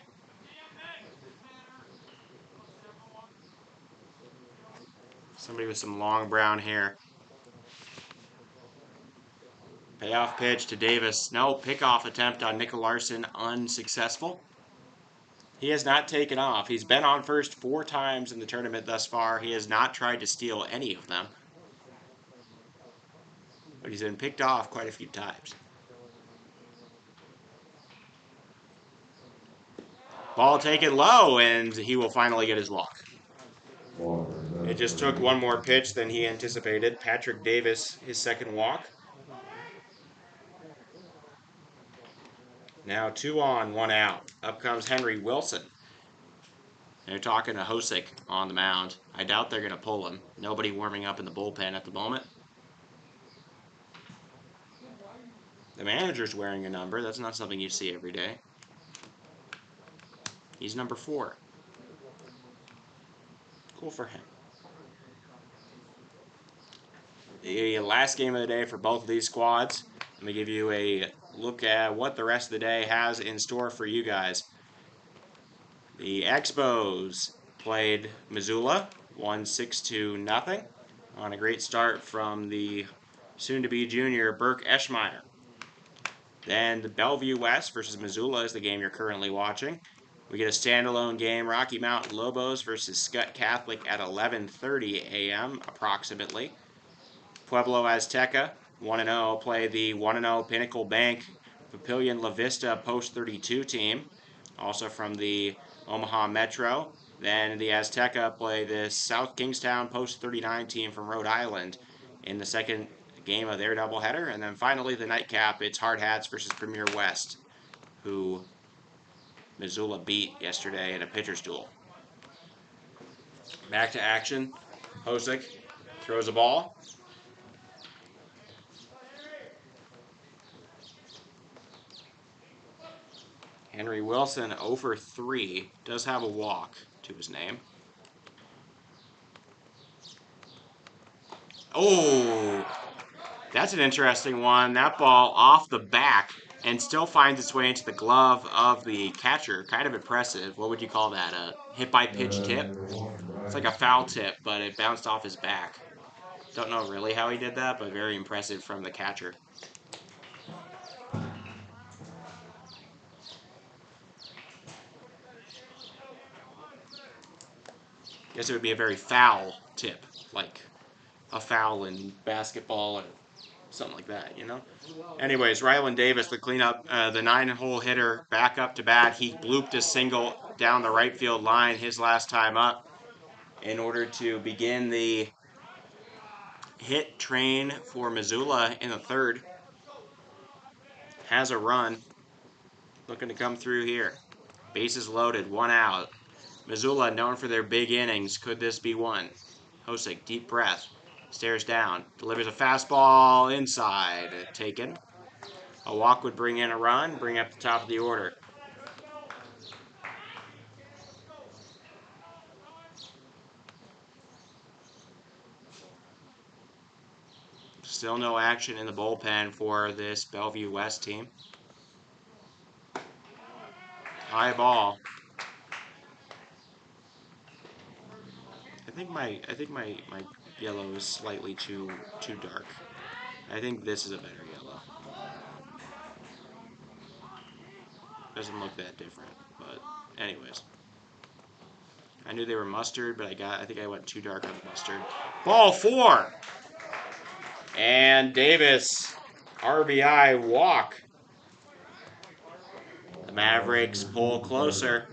Somebody with some long brown hair. Payoff pitch to Davis. No, pickoff attempt on Nicolarsson, unsuccessful. He has not taken off. He's been on first 4 times in the tournament thus far. He has not tried to steal any of them. But he's been picked off quite a few times. Ball taken low, and he will finally get his walk. It just took one more pitch than he anticipated. Patrick Davis, his second walk. Now 2 on, 1 out. Up comes Henry Wilson. They're talking to Hosick on the mound. I doubt they're going to pull him. Nobody warming up in the bullpen at the moment. The manager's wearing a number. That's not something you see every day. He's number 4. Cool for him. The last game of the day for both of these squads. Let me give you a look at what the rest of the day has in store for you guys. The Expos played Missoula, won 6-0 on a great start from the soon-to-be junior Burke Eschmeyer. Then the Bellevue West versus Missoula is the game you're currently watching. We get a standalone game, Rocky Mountain Lobos versus Scott Catholic at 11:30 a.m. approximately. Pueblo Azteca, 1-0, play the 1-0 Pinnacle Bank Papillion La Vista Post 32 team, also from the Omaha Metro. Then the Azteca play the South Kingstown Post 39 team from Rhode Island in the second game of their doubleheader. And then finally, the nightcap, it's Hard Hats versus Premier West, who Missoula beat yesterday in a pitcher's duel. Back to action. Hosick throws a ball. Henry Wilson, 0 for 3, does have a walk to his name. Oh, that's an interesting one. That ball off the back and still finds its way into the glove of the catcher. Kind of impressive. What would you call that? A hit by pitch tip? It's like a foul tip, but it bounced off his back. Don't know really how he did that, but very impressive from the catcher. Guess it would be a very foul tip, like a foul in basketball or something like that, you know? Anyways, Rylan Davis, the cleanup, the 9-hole hitter, back up to bat. He blooped a single down the right field line his last time up in order to begin the hit train for Missoula in the third. Has a run. Looking to come through here. Bases loaded, 1 out. Missoula, known for their big innings. Could this be one? Hosick, deep breath. Stares down. Delivers a fastball inside. Taken. A walk would bring in a run, bring up the top of the order. Still no action in the bullpen for this Bellevue West team. High ball. I think my yellow is slightly too dark. I think this is a better yellow. Doesn't look that different, but anyways. I knew they were mustard, but I think I went too dark on the mustard. Ball 4! And Davis, RBI walk. The Mavericks pull closer.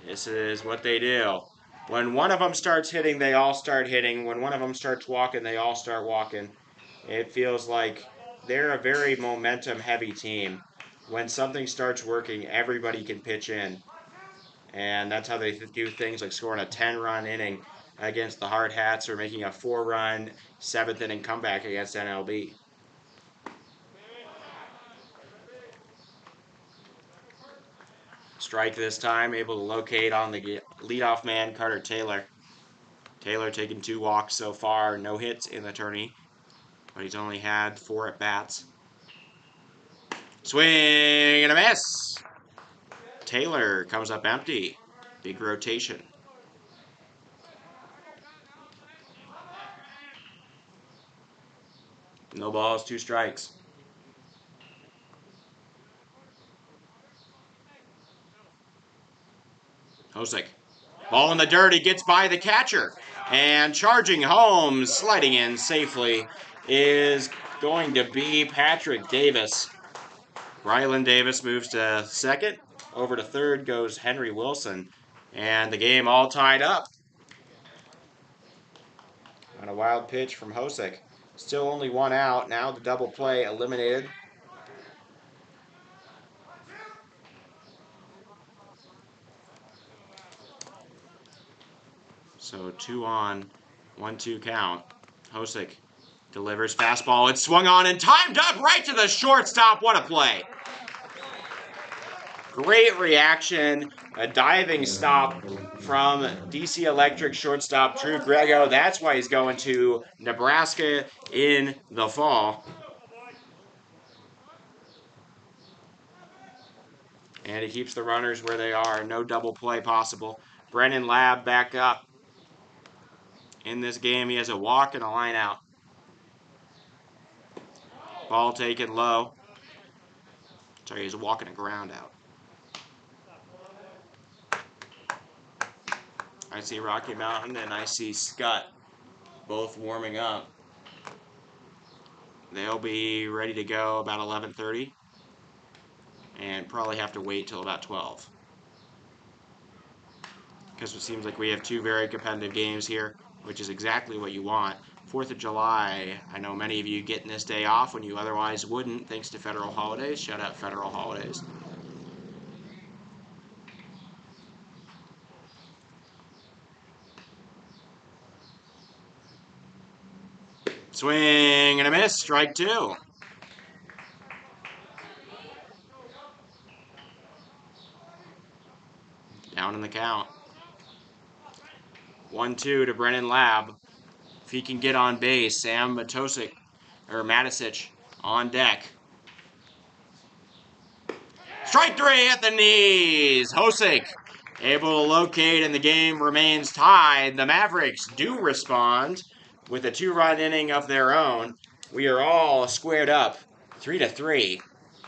This is what they do. When one of them starts hitting, they all start hitting. When one of them starts walking, they all start walking. It feels like they're a very momentum-heavy team. When something starts working, everybody can pitch in. And that's how they do things like scoring a 10-run inning against the Hard Hats or making a 4-run 7th inning comeback against NLB. Strike this time, able to locate on the leadoff man, Carter Taylor. Taylor taking 2 walks so far, no hits in the tourney, but he's only had 4 at-bats. Swing and a miss! Taylor comes up empty. Big rotation. No balls, 2 strikes. Hosick. Ball in the dirt, he gets by the catcher. And charging home, sliding in safely, is going to be Patrick Davis. Rylan Davis moves to second. Over to third goes Henry Wilson. And the game all tied up. On a wild pitch from Hosick. Still only 1 out. Now the double play eliminated. So 2 on, 1-2 count. Hosick delivers fastball. It's swung on and timed up right to the shortstop. What a play. Great reaction. A diving stop from DC Electric shortstop Drew Grego. That's why he's going to Nebraska in the fall. And he keeps the runners where they are. No double play possible. Brennan Lab back up. In this game, he has a walk and a line out. Ball taken low. Sorry, he's walking a ground out. I see Rocky Mountain and I see Scott both warming up. They'll be ready to go about 11:30 and probably have to wait till about 12. Because it seems like we have two very competitive games here, which is exactly what you want. 4th of July, I know many of you getting this day off when you otherwise wouldn't, thanks to federal holidays. Shout out federal holidays. Swing and a miss, strike 2. Down in the count. 1-2 to Brennan Lab. If he can get on base, Sam Matisic on deck. Strike 3 at the knees. Hosek able to locate, and the game remains tied. The Mavericks do respond with a 2-run inning of their own. We are all squared up 3-3,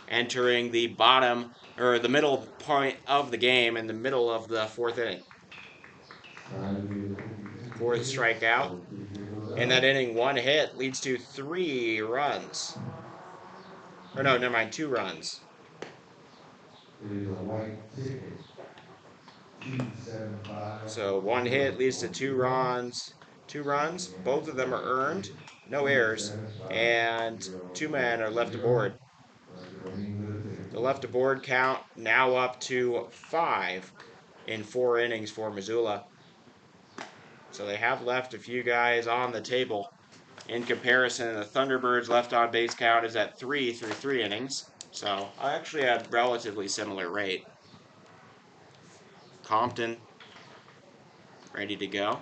entering the bottom or the middle point of the game in the middle of the 4th inning. 4th strikeout. In that inning, 1 hit leads to 3 runs. Or no, never mind, 2 runs. So 1 hit leads to 2 runs. 2 runs, both of them are earned, no errors, and 2 men are left aboard. The left aboard count now up to 5 in 4 innings for Missoula. So they have left a few guys on the table. In comparison, the Thunderbirds' left on base count is at 3 through 3 innings. So I actually had relatively similar rate. Compton, ready to go.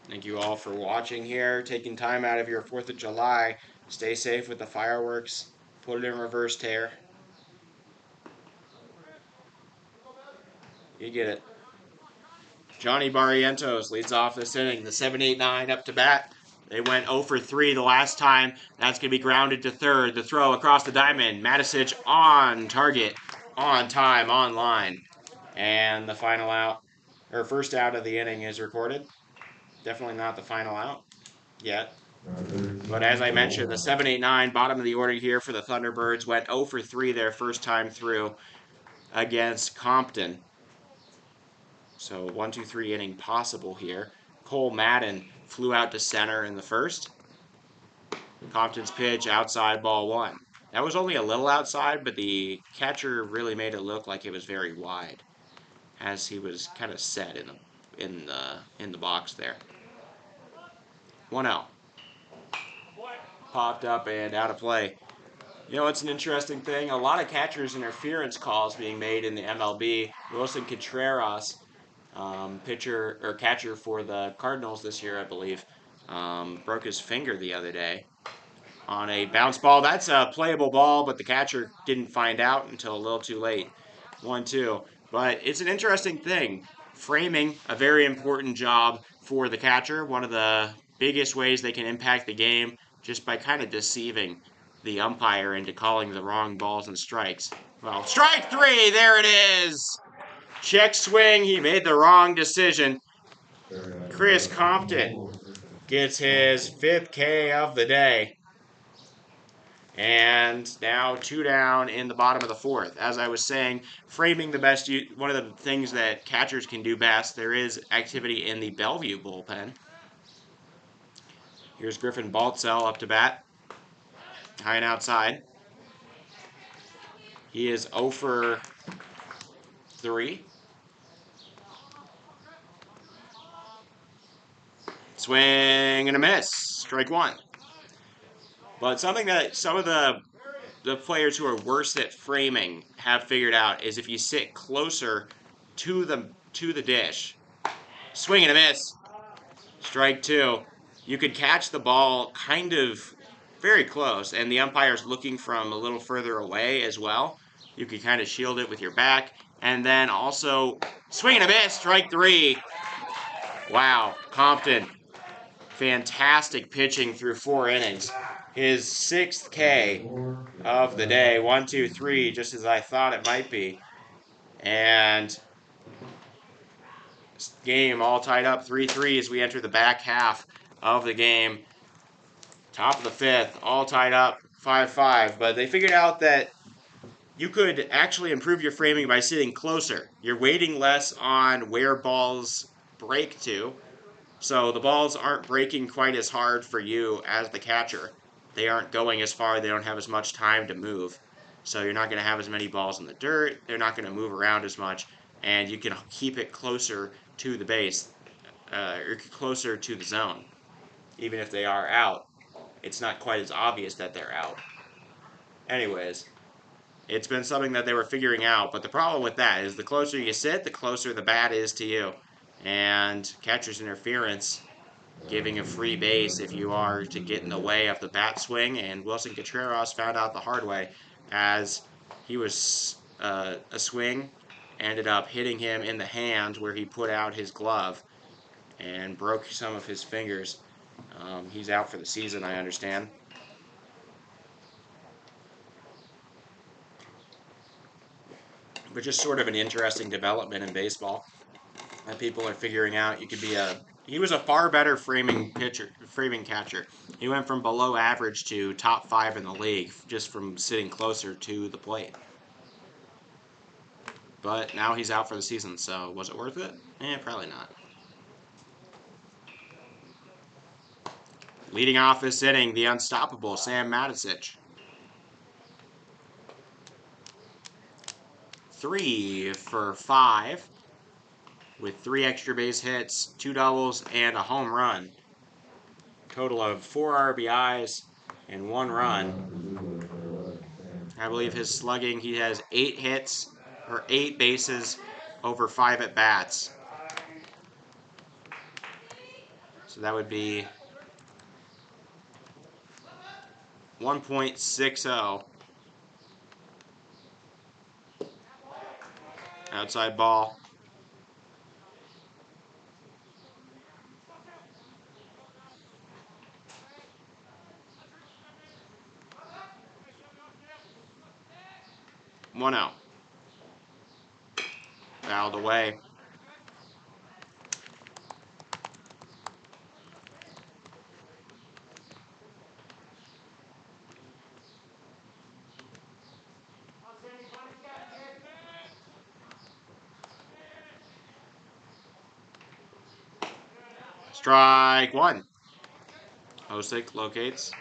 Thank you all for watching here, taking time out of your 4th of July. Stay safe with the fireworks. Put it in reverse tear. You get it. Johnny Barrientos leads off this inning. The 7-8-9 up to bat. They went 0 for 3 the last time. That's going to be grounded to third. The throw across the diamond. Matisic on target, on time, on line. And the final out, or first out of the inning is recorded. Definitely not the final out yet. But as I mentioned, the 7-8-9, bottom of the order here for the Thunderbirds, went 0 for 3 their first time through against Compton. So 1-2-3 inning possible here. Cole Madden flew out to center in the first. Compton's pitch, outside, ball 1. That was only a little outside, but the catcher really made it look like it was very wide, as he was kind of set in the box there. 1-0. Popped up and out of play. You know, it's an interesting thing. A lot of catcher's interference calls being made in the MLB. Wilson Contreras, pitcher or catcher for the Cardinals this year, I believe, broke his finger the other day on a bounce ball. That's a playable ball, but the catcher didn't find out until a little too late. 1-2. But it's an interesting thing. Framing, a very important job for the catcher. One of the biggest ways they can impact the game, just by kind of deceiving the umpire into calling the wrong balls and strikes. Well, strike 3, there it is. Check swing, he made the wrong decision. Chris Compton gets his 5th K of the day. And now 2 down in the bottom of the 4th. As I was saying, framing the best, one of the things that catchers can do best. There is activity in the Bellevue bullpen. Here's Griffin Baltzell up to bat. High and outside. He is 0 for 3. Swing and a miss. Strike 1. But something that some of the players who are worse at framing have figured out is if you sit closer to the dish. Swing and a miss. Strike 2. You could catch the ball kind of very close, and the umpire's looking from a little further away as well. You could kind of shield it with your back, And then also swing and a miss, strike 3. Wow, Compton, fantastic pitching through 4 innings. His 6th K of the day, 1, 2, 3, just as I thought it might be. And game all tied up 3-3 as we enter the back half of the game. Top of the 5th, all tied up 5-5. But they figured out that you could actually improve your framing by sitting closer. You're waiting less on where balls break to, so the balls aren't breaking quite as hard for you as the catcher. They aren't going as far, they don't have as much time to move. So you're not going to have as many balls in the dirt, they're not going to move around as much, and you can keep it closer to the base, or closer to the zone. Even if they are out, it's not quite as obvious that they're out. Anyways, it's been something that they were figuring out, but the problem with that is the closer you sit, the closer the bat is to you. And catcher's interference, giving a free base if you are to get in the way of the bat swing, and Wilson Contreras found out the hard way as he was a swing, ended up hitting him in the hand where he put out his glove and broke some of his fingers. He's out for the season, I understand. But just sort of an interesting development in baseball that people are figuring out. You could be he was a far better framing catcher. He went from below average to top 5 in the league just from sitting closer to the plate. But now he's out for the season, so was it worth it? Probably not. Leading off this inning, the unstoppable Sam Matisich. 3 for 5 with 3 extra base hits, 2 doubles, and a home run. Total of 4 RBIs and 1 run. I believe his slugging, he has 8 hits, or 8 bases over 5 at bats. So that would be 1.60. Outside ball. One out. Fouled away. Strike 1. Hosick locates.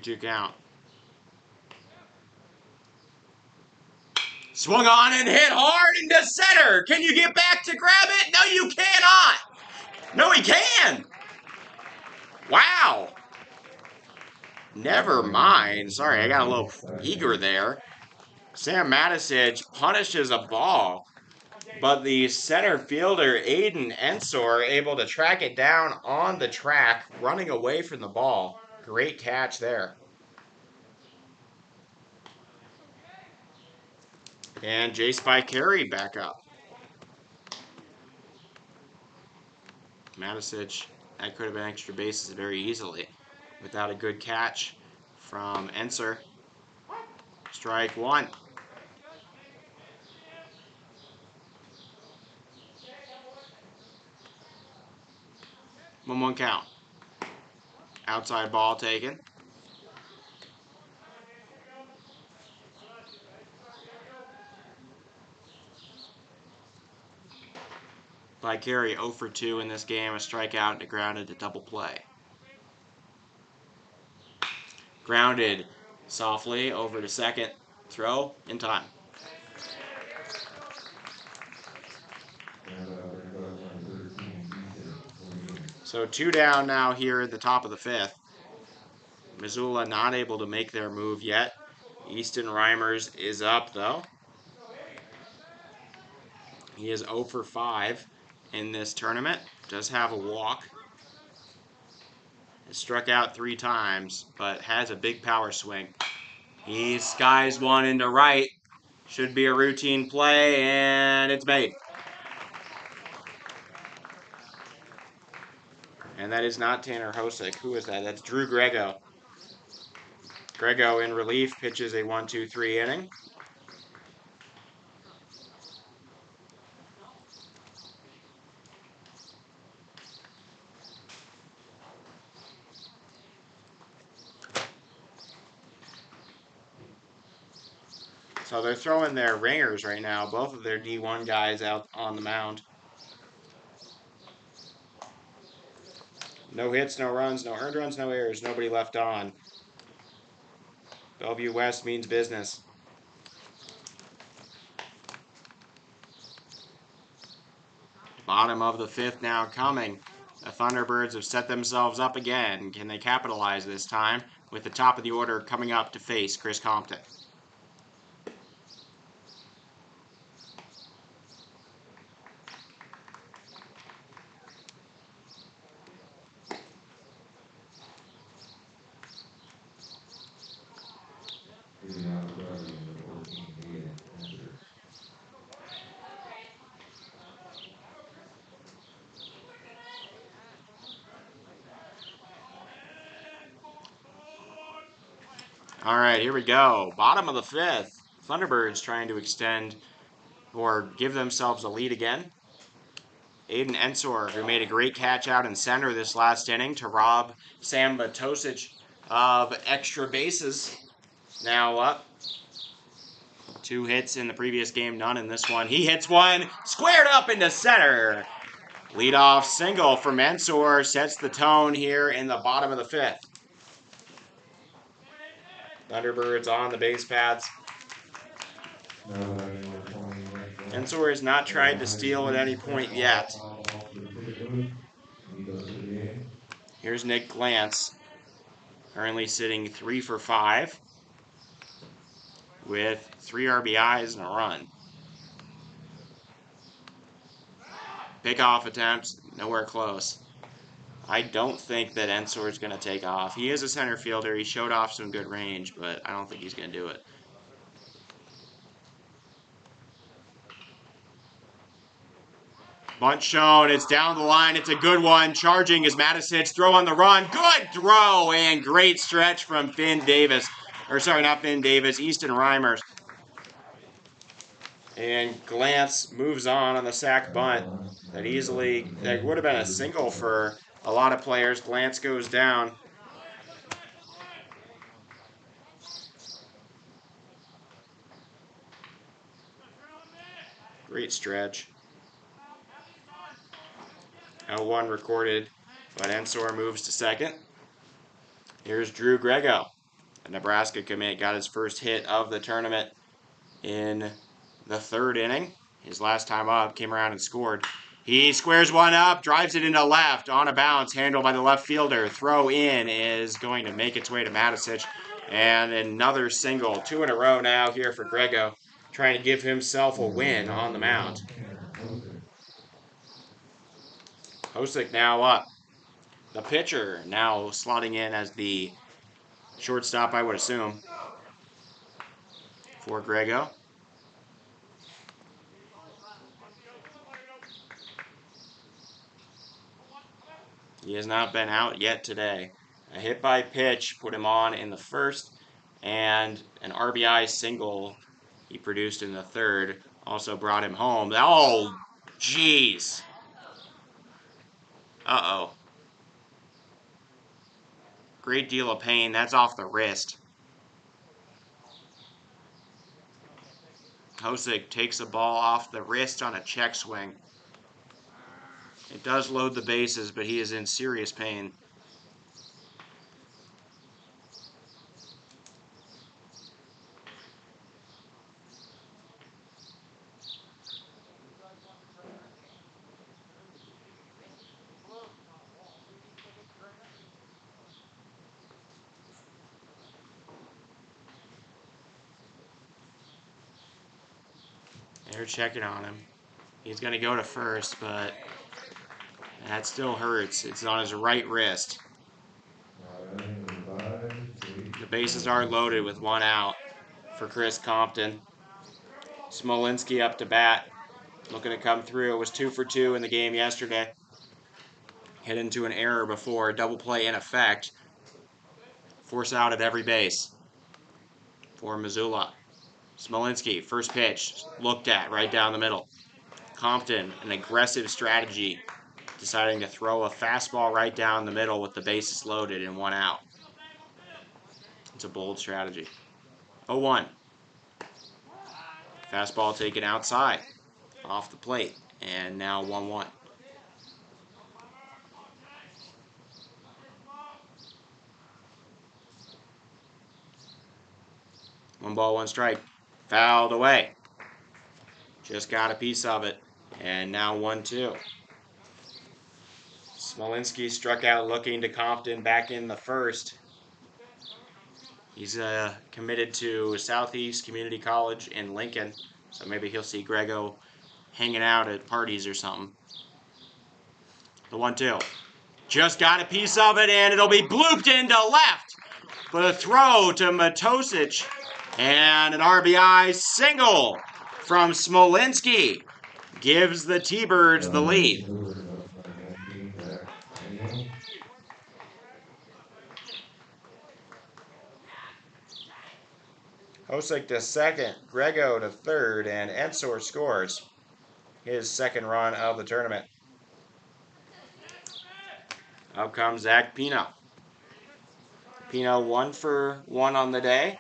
Two count. Swung on and hit hard into center. Can you get back to grab it? No, you cannot. No, he can. Wow. Never mind. Sorry, I got a little eager there. Sam Matisich punishes a ball, but the center fielder, Aiden Ensor, able to track it down on the track, running away from the ball. Great catch there. And Jace Vicari back up. Matisich, that could have been extra bases very easily without a good catch from Ensor. Strike 1. 1-1 count. Outside ball taken. Vicari 0 for 2 in this game, a strikeout and a grounded to double play. Grounded softly over to second. Throw in time. So 2 down now here at the top of the 5th. Missoula not able to make their move yet. Easton Reimers is up, though. He is 0 for 5 in this tournament. Does have a walk. Has struck out 3 times, but has a big power swing. He skies one into right. Should be a routine play, and it's made. And that is not Tanner Hosick. Who is that? That's Drew Grego. Grego in relief pitches a 1-2-3 inning. So they're throwing their ringers right now, both of their D1 guys out on the mound. No hits, no runs, no earned runs, no errors, nobody left on. Bellevue West means business. Bottom of the 5th now coming. The Thunderbirds have set themselves up again. Can they capitalize this time with the top of the order coming up to face Chris Compton? All right, here we go. Bottom of the 5th. Thunderbirds trying to extend or give themselves a lead again. Aiden Ensor, who made a great catch out in center this last inning to rob Sam Matosic of extra bases. Now up. 2 hits in the previous game, none in this one. He hits one, squared up into center. Leadoff single from Ensor sets the tone here in the bottom of the 5th. Thunderbirds on the base paths. Ensor has not tried to steal at any point yet. Here's Nick Glantz, currently sitting 3 for 5 with 3 RBIs and a run. Pickoff attempts, nowhere close. I don't think that Ensor is going to take off. He is a center fielder. He showed off some good range, but I don't think he's going to do it. Bunt shown. It's down the line. It's a good one. Charging is Matisic. Throw on the run. Good throw and great stretch from Finn Davis. Or sorry, not Finn Davis. Easton Reimers. And Glantz moves on the sac bunt. That would have been a single for a lot of players. Glantz goes down. Great stretch. 0-1 recorded, but Ensor moves to second. Here's Drew Grego. The Nebraska commit got his first hit of the tournament in the 3rd inning. His last time up, came around and scored. He squares one up, drives it into left, on a bounce, handled by the left fielder. Throw in is going to make its way to Matisic. And another single, 2 in a row now here for Grego, trying to give himself a win on the mound. Hosick now up. The pitcher now slotting in as the shortstop, I would assume, for Grego. He has not been out yet today. A hit by pitch put him on in the 1st, and an RBI single he produced in the 3rd also brought him home. Oh, jeez. Uh-oh. Great deal of pain. That's off the wrist. Hosick takes a ball off the wrist on a check swing. It does load the bases, but he is in serious pain. They're checking on him. He's going to go to first, but that still hurts. It's on his right wrist. The bases are loaded with one out for Chris Compton. Smolinski up to bat, looking to come through. It was 2 for 2 in the game yesterday. Hit into an error before, double play in effect. Force out at every base for Missoula. Smolinski, first pitch, looked at right down the middle. Compton, an aggressive strategy, deciding to throw a fastball right down the middle with the bases loaded and one out. It's a bold strategy. 0-1. Fastball taken outside, off the plate, and now 1-1. One ball, one strike. Fouled away. Just got a piece of it. And now 1-2. Smolinski struck out looking to Compton back in the first. He's committed to Southeast Community College in Lincoln. So maybe he'll see Grego hanging out at parties or something. The 1-2. Just got a piece of it, and it'll be blooped into left. But a throw to Matosic. And an RBI single from Smolinski gives the T-Birds the lead. Hosek to second, Grego to third, and Ensor scores his second run of the tournament. Up comes Zach Pino. Pino 1 for 1 on the day.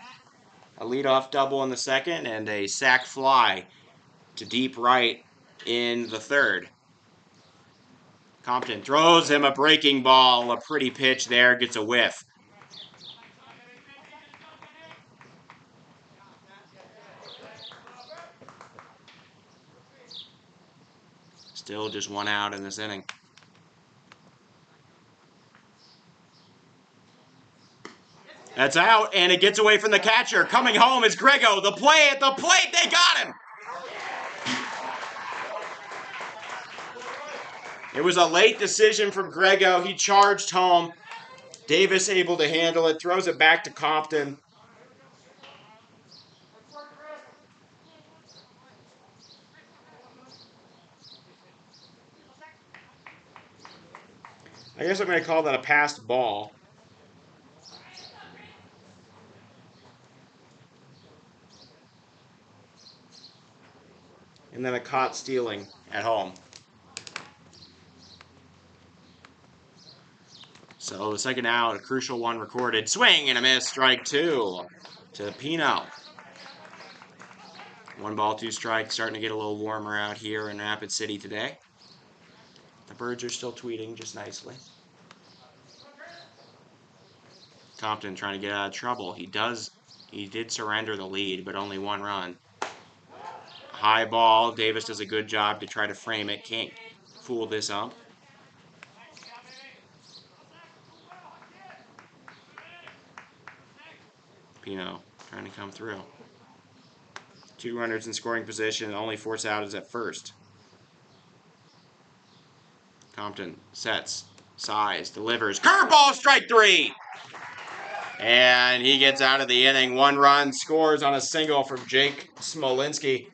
A leadoff double in the second and a sac fly to deep right in the third. Compton throws him a breaking ball. A pretty pitch there, gets a whiff. Still just one out in this inning. That's out, and it gets away from the catcher. Coming home is Grego. The play at the plate. They got him. It was a late decision from Grego. He charged home. Davis able to handle it. Throws it back to Compton. I guess I'm going to call that a passed ball. And then a caught stealing at home. So the second out, a crucial one recorded. Swing and a miss, strike 2 to Pino. 1 ball, 2 strikes, starting to get a little warmer out here in Rapid City today. The birds are still tweeting just nicely. Compton trying to get out of trouble. He did surrender the lead, but only 1 run. High ball. Davis does a good job to try to frame it. Can't fool this ump. Pino trying to come through. 2 runners in scoring position. The only force out is at first. Compton sets, size, delivers. Curveball, strike 3! And he gets out of the inning. 1 run, scores on a single from Jake Smolinski.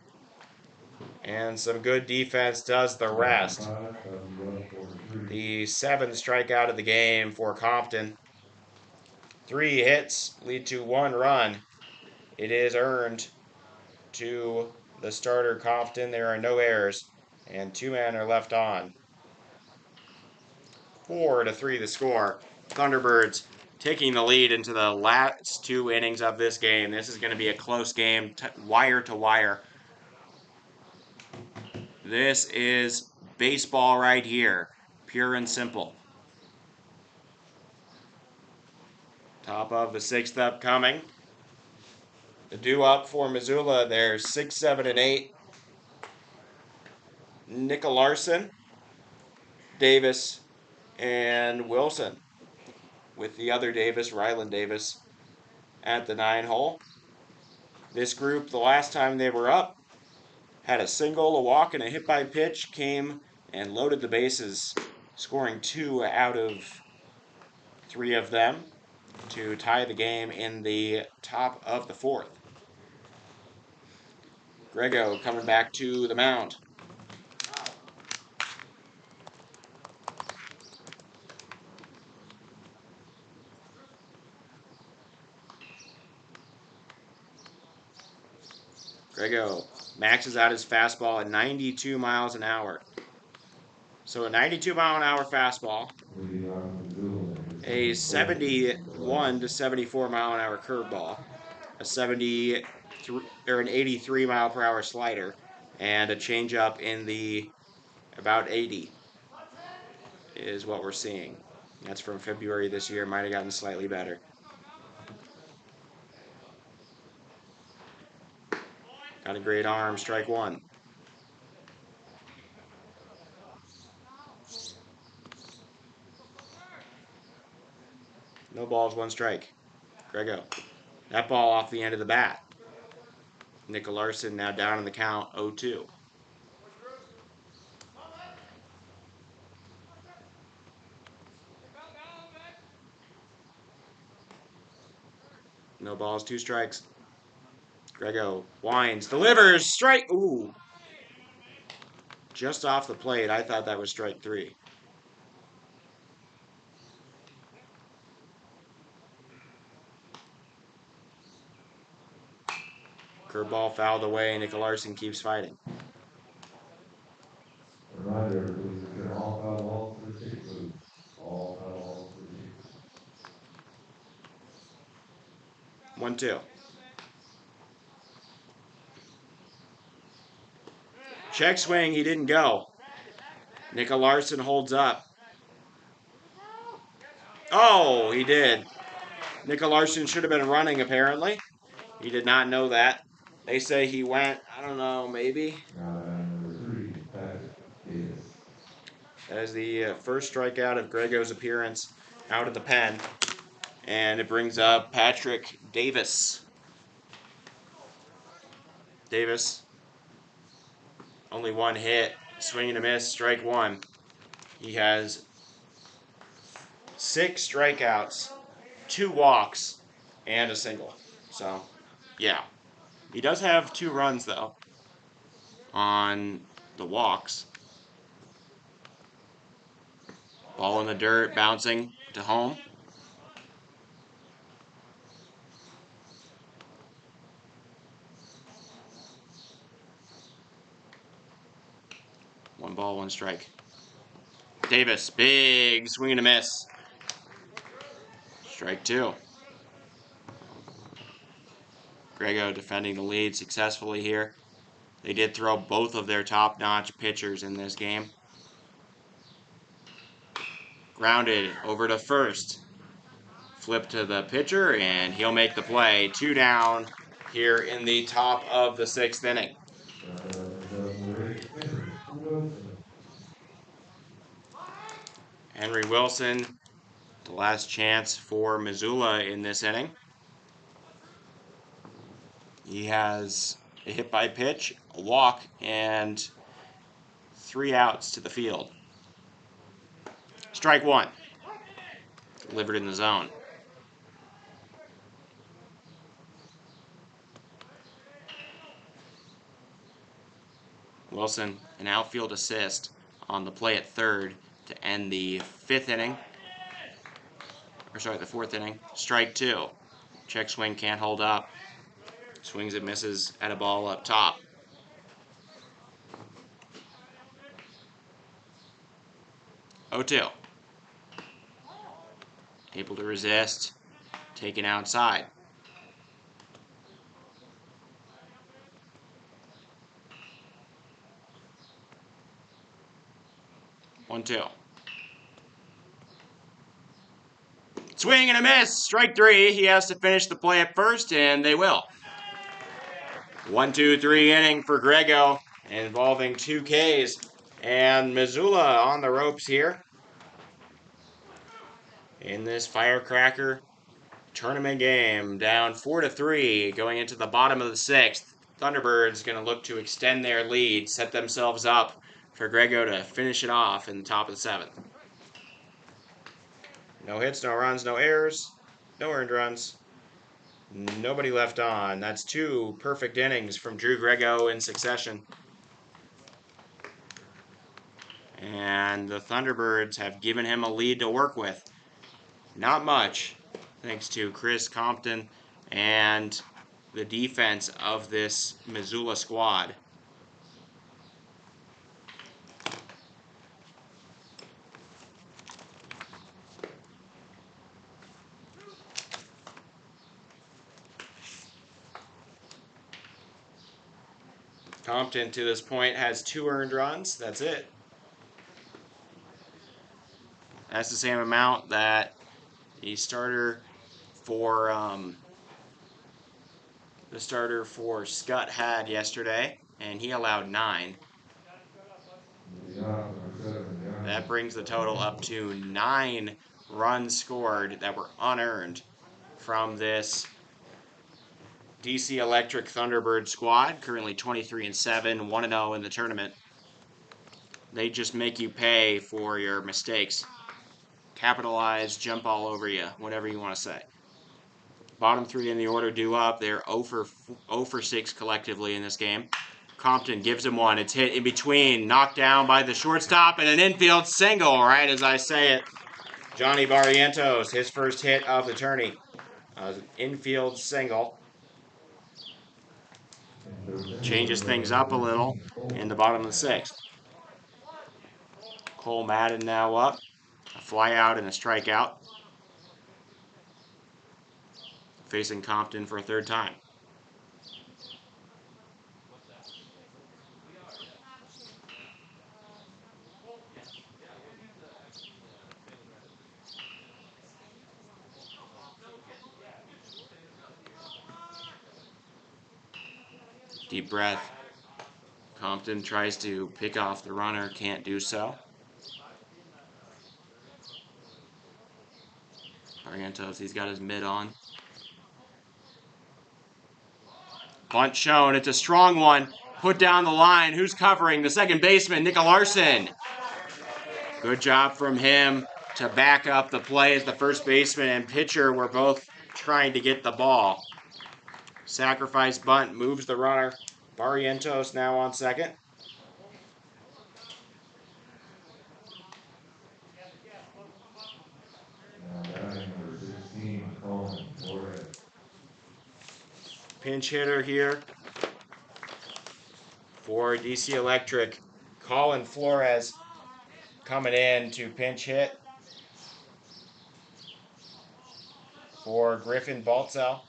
And some good defense does the rest. The 7th strikeout of the game for Compton. 3 hits lead to 1 run. It is earned to the starter Compton. There are no errors, and 2 men are left on. 4-3 the score. Thunderbirds taking the lead into the last 2 innings of this game. This is going to be a close game, wire to wire. This is baseball right here, pure and simple. Top of the 6th upcoming. The due up for Missoula, they're 6, 7, and 8. Larson, Davis, and Wilson, with the other Davis, Ryland Davis, at the 9 hole. This group, the last time they were up, had a single, a walk, and a hit by pitch, came and loaded the bases, scoring 2 out of 3 of them to tie the game in the top of the 4th. Grego coming back to the mound. Grego maxes out his fastball at 92 miles an hour. So a 92-mile-an-hour fastball, a 71 to 74-mile-an-hour curveball, a 73 or an 83-mile-per-hour slider, and a changeup in the about 80 is what we're seeing. That's from February this year. Might have gotten slightly better. Got a great arm. Strike 1. No balls, 1 strike. Grego. That ball off the end of the bat. Nick Larson now down in the count, 0-2. No balls, 2 strikes. Grego winds, delivers, strike. Ooh. Just off the plate. I thought that was strike 3. Curveball fouled away. Nick Larson keeps fighting. Reminder, please return all foul balls to the ticket booth. All foul balls to the ticket booth. 1-2. Check swing. He didn't go. Nick Larson holds up. Oh, he did. Nick Larson should have been running, apparently. He did not know that. They say he went, I don't know, maybe. Number 3, Patrick Davis. That is the first strikeout of Grego's appearance out of the pen. And it brings up Patrick Davis. Davis, only 1 hit, swing and a miss, strike 1. He has 6 strikeouts, 2 walks, and a single. So, yeah. He does have 2 runs, though, on the walks. Ball in the dirt, bouncing to home. One ball, 1 strike. Davis, big swing and a miss. Strike 2. Grego defending the lead successfully here. They did throw both of their top-notch pitchers in this game. Grounded over to first. Flip to the pitcher, and he'll make the play. 2 down here in the top of the 6th inning. Henry Wilson, the last chance for Missoula in this inning. He has a hit by pitch, a walk, and 3 outs to the field. Strike 1. Delivered in the zone. Wilson, an outfield assist on the play at third to end the 5th inning. Or sorry, the 4th inning. Strike 2. Check swing, can't hold up. Swings and misses at a ball up top. Oh, 2. Able to resist. Taken outside. 1-2. Swing and a miss. Strike 3. He has to finish the play at first, and they will. 1-2-3 inning for Grego, involving 2 Ks. And Missoula on the ropes here in this Firecracker tournament game. Down 4-3 going into the bottom of the 6th. Thunderbirds going to look to extend their lead, set themselves up for Grego to finish it off in the top of the 7th. No hits, no runs, no errors, no earned runs. Nobody left on. That's 2 perfect innings from Drew Grego in succession. And the Thunderbirds have given him a lead to work with. Not much, thanks to Chris Compton and the defense of this Missoula squad. Compton, to this point, has 2 earned runs. That's it. That's the same amount that the starter for Scott had yesterday, and he allowed 9. That brings the total up to 9 runs scored that were unearned from this DC Electric Thunderbird squad, currently 23-7, 1-0 in the tournament. They just make you pay for your mistakes. Capitalize, jump all over you, whatever you want to say. Bottom 3 in the order due up. They're 0 for 6 collectively in this game. Compton gives him one. It's hit in between, knocked down by the shortstop, and an infield single, right as I say it. Johnny Barrientos, his first hit of the tourney. Infield single. Changes things up a little in the bottom of the 6th. Cole Madden now up. A fly out and a strikeout. Facing Compton for a 3rd time. Deep breath. Compton tries to pick off the runner, can't do so. Barrientos, he's got his mitt on. Bunt shown, it's a strong one. Put down the line, who's covering? The second baseman, Nick Larson. Good job from him to back up the play as the first baseman and pitcher were both trying to get the ball. Sacrifice bunt moves the runner. Barrientos now on second. Pinch hitter here for DC Electric. Colin Flores coming in to pinch hit for Griffin Baltzel.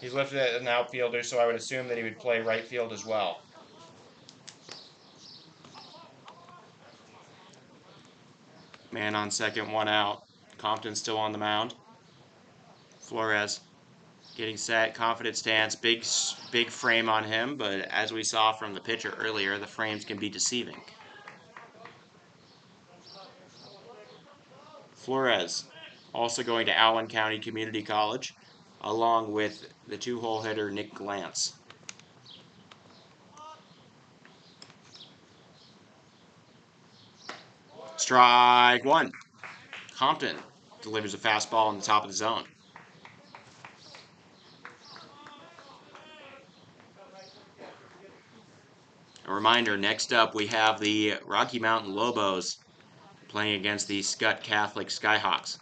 He's listed as an outfielder, so I would assume that he would play right field as well. Man on second, 1 out. Compton still on the mound. Flores getting set, confident stance, big frame on him, but as we saw from the pitcher earlier, the frames can be deceiving. Flores also going to Allen County Community College, along with the 2-hole hitter Nick Glantz. Strike 1. Compton delivers a fastball on the top of the zone. A reminder, next up we have the Rocky Mountain Lobos playing against the Scott Catholic Skyhawks.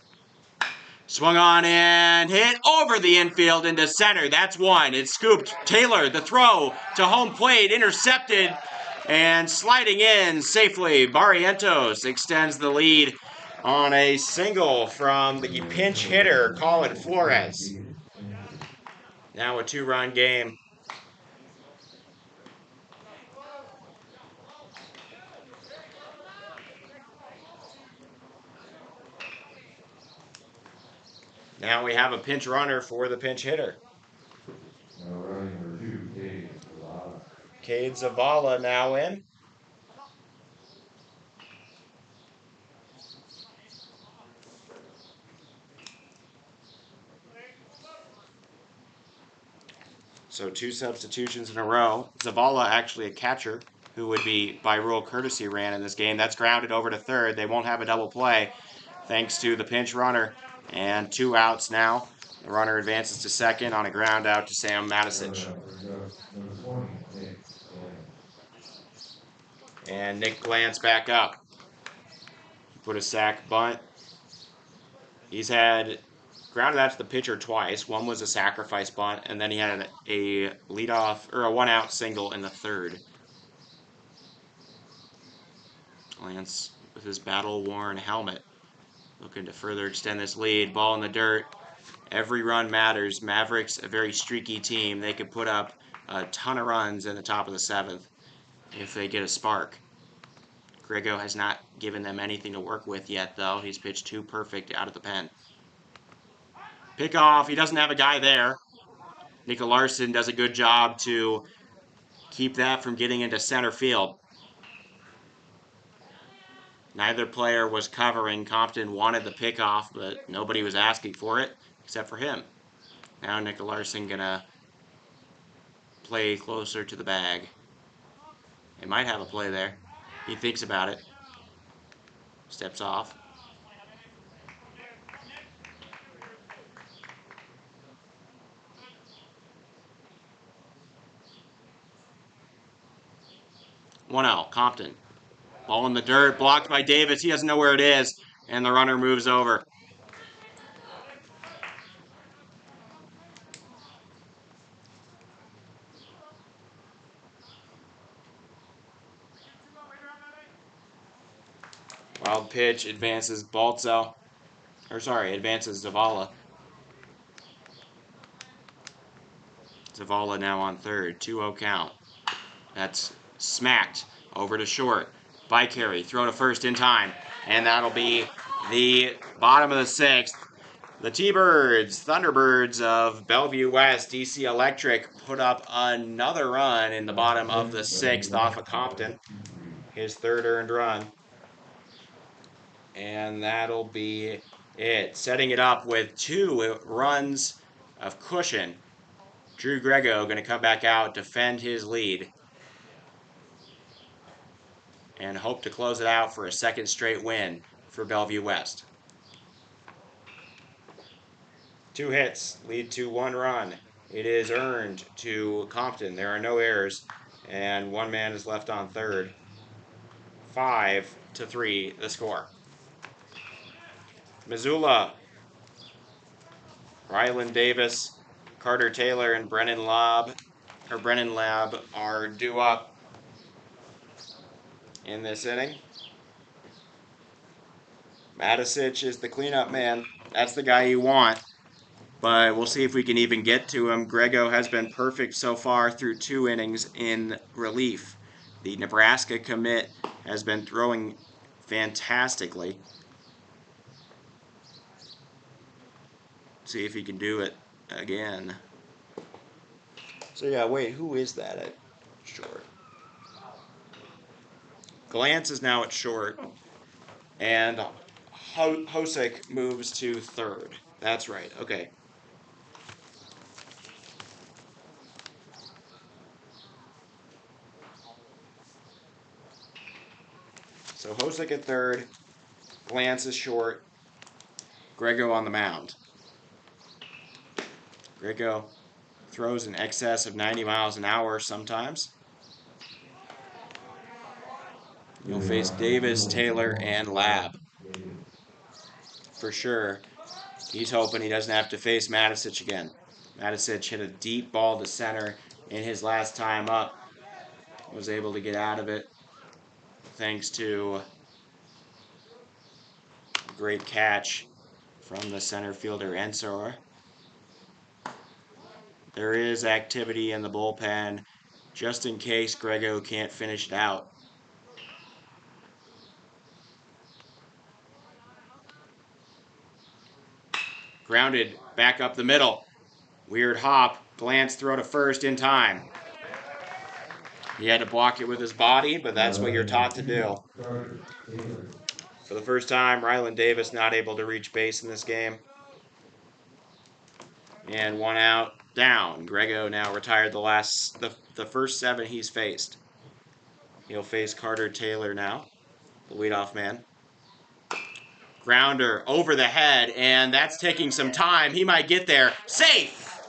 Swung on and hit over the infield into center. That's 1. It's scooped. Taylor, the throw to home plate, intercepted, and sliding in safely. Barrientos extends the lead on a single from the pinch hitter, Colin Flores. Now a 2-run game. Now we have a pinch runner for the pinch hitter. Cade Zavala now in. So 2 substitutions in a row. Zavala, actually a catcher, who would be by rule courtesy ran in this game. That's grounded over to third. They won't have a double play thanks to the pinch runner. And 2 outs now. The runner advances to second on a ground out to Sam Matisic. Number 20, Nick Glantz. And Nick Glantz back up. Put a sac bunt. He's had grounded out to the pitcher twice. One was a sacrifice bunt, and then he had a leadoff or a 1-out single in the third. Glantz with his battle-worn helmet, looking to further extend this lead. Ball in the dirt. Every run matters. Mavericks, a very streaky team. They could put up a ton of runs in the top of the 7th if they get a spark. Grego has not given them anything to work with yet, though. He's pitched 2 perfect out of the pen. Pick off. He doesn't have a guy there. Nika Larson does a good job to keep that from getting into center field. Neither player was covering. Compton wanted the pickoff, but nobody was asking for it except for him. Now Nika Larson gonna play closer to the bag. They might have a play there. He thinks about it. Steps off. One out, Compton. Ball in the dirt, blocked by Davis. He doesn't know where it is, and the runner moves over. Wild pitch, advances Baltzel. Advances Zavala. Zavala now on third, 2-0 count. That's smacked over to short. By Carey, throw to first in time. And that'll be the bottom of the 6th. The T-Birds, Thunderbirds of Bellevue West, DC Electric, put up another run in the bottom of the 6th off of Compton. His 3rd earned run. And that'll be it. Setting it up with 2 runs of cushion. Drew Grego going to come back out, defend his lead, and hope to close it out for a 2nd straight win for Bellevue West. 2 hits lead to 1 run. It is earned to Compton. There are no errors, and 1 man is left on third. 5-3 the score. Missoula, Ryland Davis, Carter Taylor, and Brennan Lab are due up in this inning. Matisic is the cleanup man. That's the guy you want. But we'll see if we can even get to him. Grego has been perfect so far through 2 innings in relief. The Nebraska commit has been throwing fantastically. See if he can do it again. So yeah, wait, who is that at short? Glantz is now at short, and Hosick moves to third. That's right, okay. So Hosick at third, Glantz is short, Grego on the mound. Grego throws in excess of 90 miles an hour sometimes. You'll face Davis, Taylor, and Lab. For sure. He's hoping he doesn't have to face Matisic again. Matisic hit a deep ball to center in his last time up. Was able to get out of it thanks to a great catch from the center fielder Ensor. There is activity in the bullpen just in case Grego can't finish it out. Grounded back up the middle. Weird hop. Glantz throw to first in time. He had to block it with his body, but that's what you're taught to do. For the first time, Ryland Davis not able to reach base in this game. And 1 out. down. Grego now retired the first 7 he's faced. He'll face Carter Taylor now, the leadoff man. Grounder over the head, and that's taking some time. He might get there. Safe!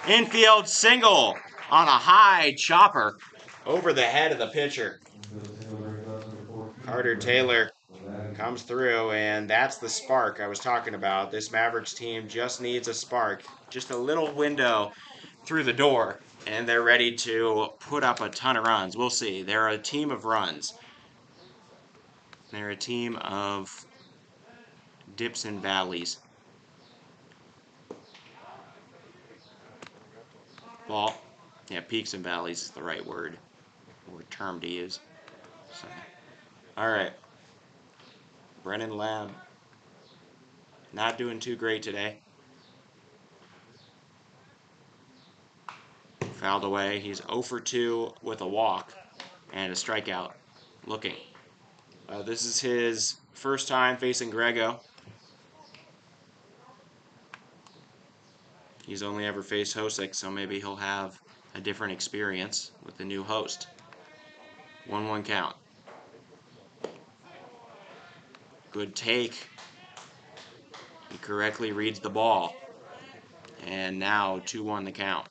Infield single on a high chopper over the head of the pitcher. Carter Taylor comes through, and that's the spark I was talking about. This Mavericks team just needs a spark, just a little window through the door, and they're ready to put up a ton of runs. We'll see. They're a team of runs. They're a team of dips and valleys. Ball. Yeah, peaks and valleys is the right word or term to use. So, all right. Brennan Lamb. Not doing too great today. Fouled away. He's 0 for 2 with a walk and a strikeout. Looking. This is his first time facing Grego. He's only ever faced Hosick, so maybe he'll have a different experience with the new host. 1-1 count. Good take. He correctly reads the ball. And now 2-1 the count.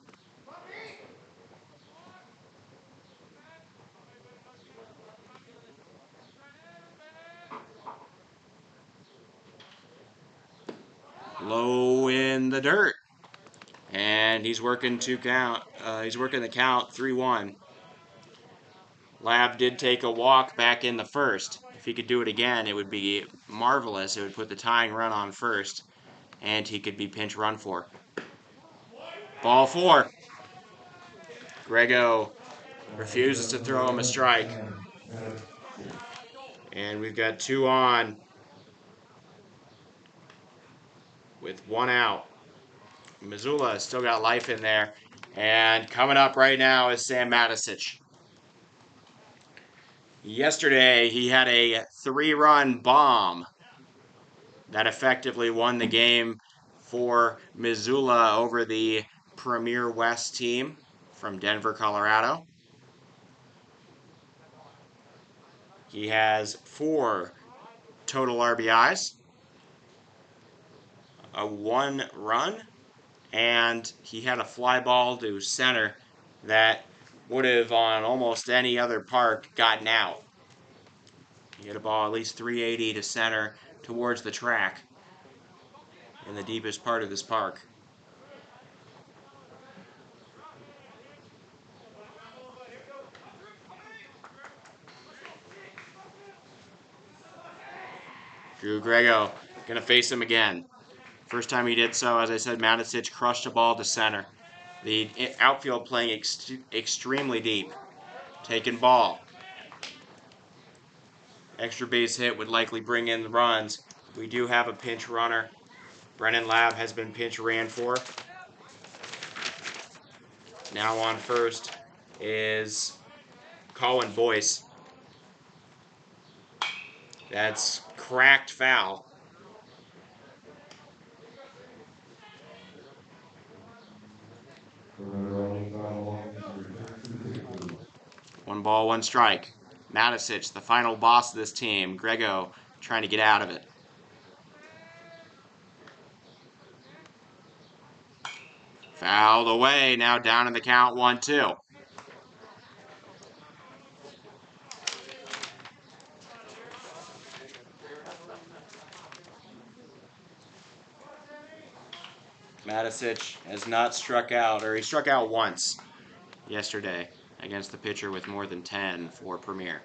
Low in the dirt. And he's working the count 3-1. Lab did take a walk back in the first. If he could do it again, it would be marvelous. It would put the tying run on first, and he could be pinch run for. Ball 4. Grego refuses to throw him a strike. And we've got 2 on with 1 out. Missoula has still got life in there. And coming up right now is Sam Matisich. Yesterday, he had a 3-run bomb that effectively won the game for Missoula over the Premier West team from Denver, Colorado. He has 4 total RBIs, a 1 run, and he had a fly ball to center that would have, on almost any other park, gotten out. He hit a ball at least 380 to center towards the track in the deepest part of this park. Drew Grego going to face him again. First time he did so, as I said, Matisich crushed a ball to center. The outfield playing extremely deep. Taking ball. Extra base hit would likely bring in the runs. We do have a pinch runner. Brennan Lab has been pinch ran for. Now on first is Colin Boyce. That's cracked foul. One ball, 1 strike. Matisich, the final boss of this team. Grego trying to get out of it. Fouled away, now down in the count, 1-2. Matisich has not struck out, or he struck out once yesterday against the pitcher with more than 10 for Premier.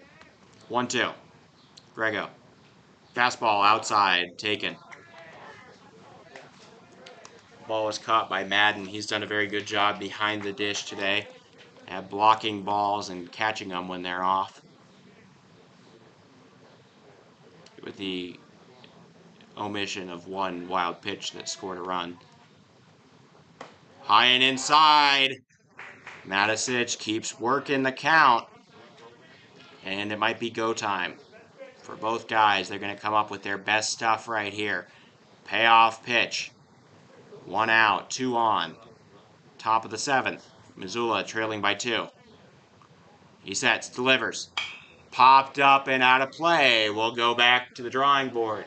1-2. Grego. Fastball outside, taken. Ball was caught by Madden. He's done a very good job behind the dish today at blocking balls and catching them when they're off. With the omission of 1 wild pitch that scored a run. High and inside. Matisich keeps working the count. And it might be go time for both guys. They're going to come up with their best stuff right here. Payoff pitch. 1 out, 2 on. Top of the 7th. Missoula trailing by 2. He sets, delivers. Popped up and out of play. We'll go back to the drawing board.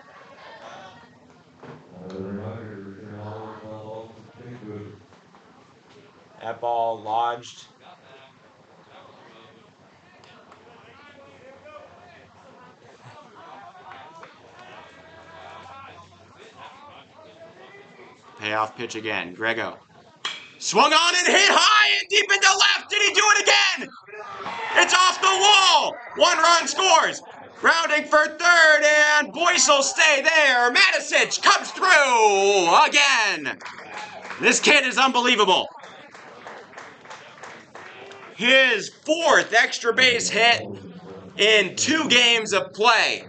Another reminder to return all foul balls to the ticket booth. That ball lodged. Payoff pitch again. Grego. Swung on and hit high and deep into left. Did he do it again? It's off the wall. 1 run scores. Rounding for 3rd, and Boyce will stay there. Matisic comes through again. This kid is unbelievable. His 4th extra base hit in 2 games of play.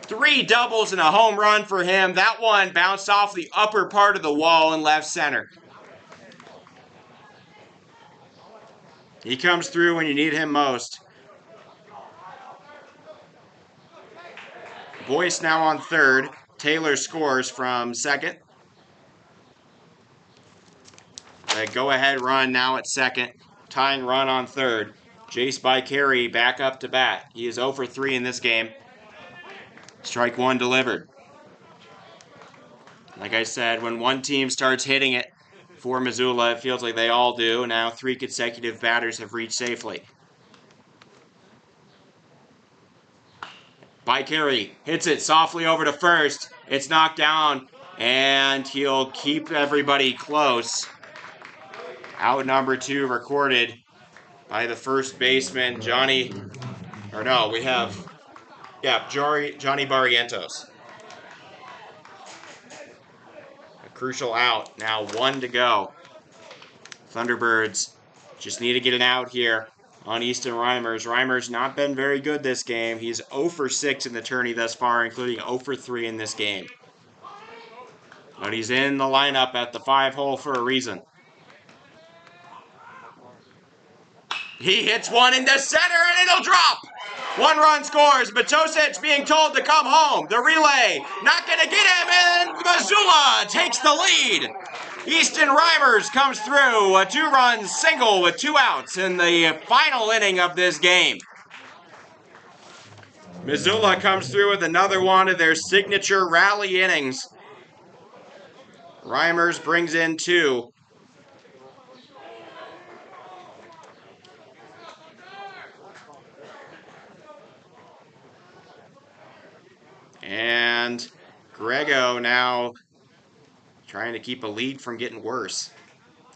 3 doubles and a home run for him. That one bounced off the upper part of the wall in left center. He comes through when you need him most. Boyce now on 3rd. Taylor scores from 2nd. The go-ahead run now at 2nd. Tying run on 3rd. Jace by Carey back up to bat. He is 0 for 3 in this game. Strike 1 delivered. Like I said, when one team starts hitting it for Missoula, it feels like they all do. Now 3 consecutive batters have reached safely. By Carey hits it softly over to 1st. It's knocked down, and he'll keep everybody close. Out number 2 recorded by the first baseman, Johnny Barrientos. A crucial out. Now 1 to go. Thunderbirds just need to get an out here on Easton Reimers. Reimers not been very good this game. He's 0 for 6 in the tourney thus far, including 0 for 3 in this game. But he's in the lineup at the 5-hole for a reason. He hits one into center and it'll drop. 1 run scores. Matosic being told to come home. The relay not going to get him, and Missoula takes the lead. Easton Reimers comes through a 2-run single with 2 outs in the final inning of this game. Missoula comes through with another one of their signature rally innings. Reimers brings in 2. And Grego now trying to keep a lead from getting worse.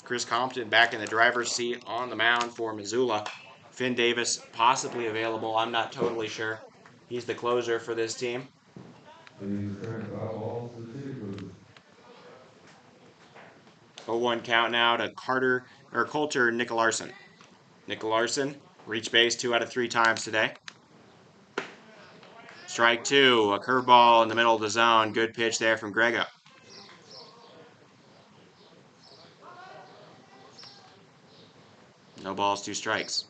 Chris Compton back in the driver's seat on the mound for Missoula. Finn Davis possibly available. I'm not totally sure. He's the closer for this team. Please return foul balls to the ticket booth. 0-1 count now to Coulter Nicolaarson. Nicolaarson reached base 2 out of 3 times today. Strike 2, a curveball in the middle of the zone. Good pitch there from Grego. No balls, 2 strikes.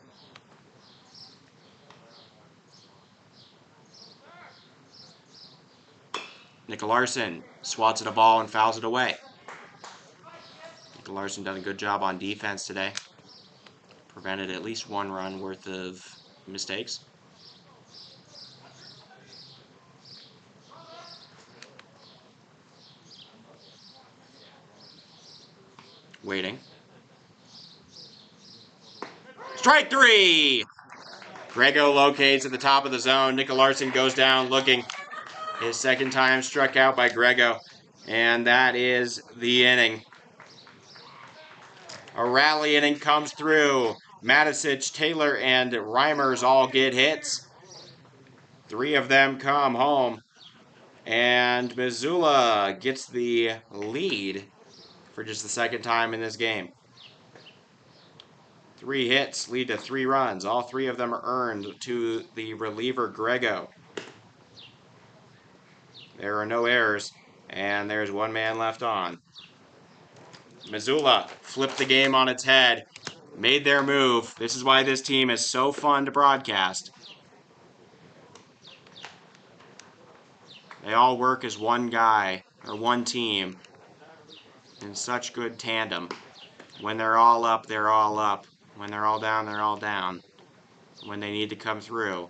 Nicolaarson swats at a ball and fouls it away. Nicolaarson done a good job on defense today. Prevented at least 1 run worth of mistakes. Waiting. Strike 3! Grego locates at the top of the zone. Nicolaarson goes down looking. His 2nd time struck out by Grego. And that is the inning. A rally inning comes through. Matisic, Taylor, and Reimers all get hits. 3 of them come home. And Missoula gets the lead for just the 2nd time in this game. 3 hits lead to 3 runs. All 3 of them are earned to the reliever Grego. There are no errors, and there's 1 man left on. Missoula flipped the game on its head, made their move. This is why this team is so fun to broadcast. They all work as one guy, or one team, in such good tandem. When they're all up, they're all up. When they're all down, they're all down. When they need to come through,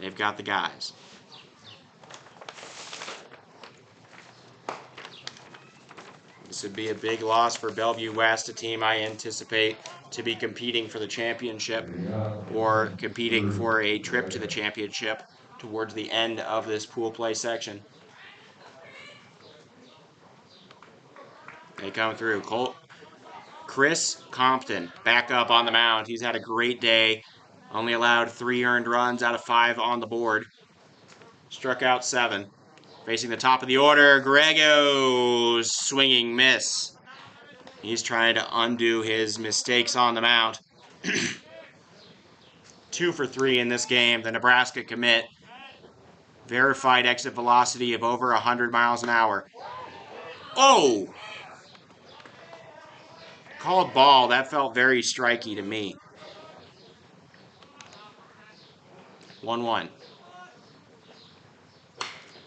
they've got the guys. This would be a big loss for Bellevue West, a team I anticipate to be competing for the championship or competing for a trip to the championship towards the end of this pool play section. They come through. Chris Compton back up on the mound. He's had a great day. Only allowed 3 earned runs out of 5 on the board. Struck out 7. Facing the top of the order, Grego's swinging miss. He's trying to undo his mistakes on the mound. 2 for 3 in this game. The Nebraska commit. Verified exit velocity of over 100 miles an hour. Oh! Called ball. That felt very striky to me. 1-1.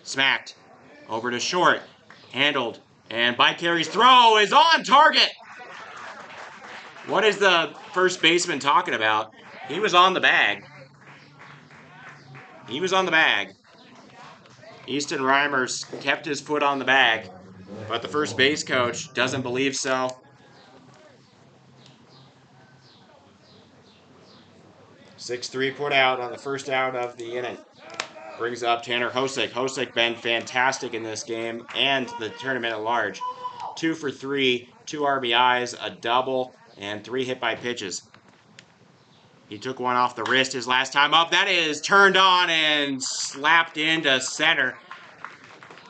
Smacked. Over to short. Handled. And Bycarry's throw is on target. What is the first baseman talking about? He was on the bag. He was on the bag. Easton Reimers kept his foot on the bag, but the first base coach doesn't believe so. 6-3 put out on the first out of the inning. Brings up Tanner Hosick. Hosick been fantastic in this game and the tournament at large. 2 for 3, 2 RBIs, a double, and 3 hit by pitches. He took one off the wrist his last time up. That is turned on and slapped into center.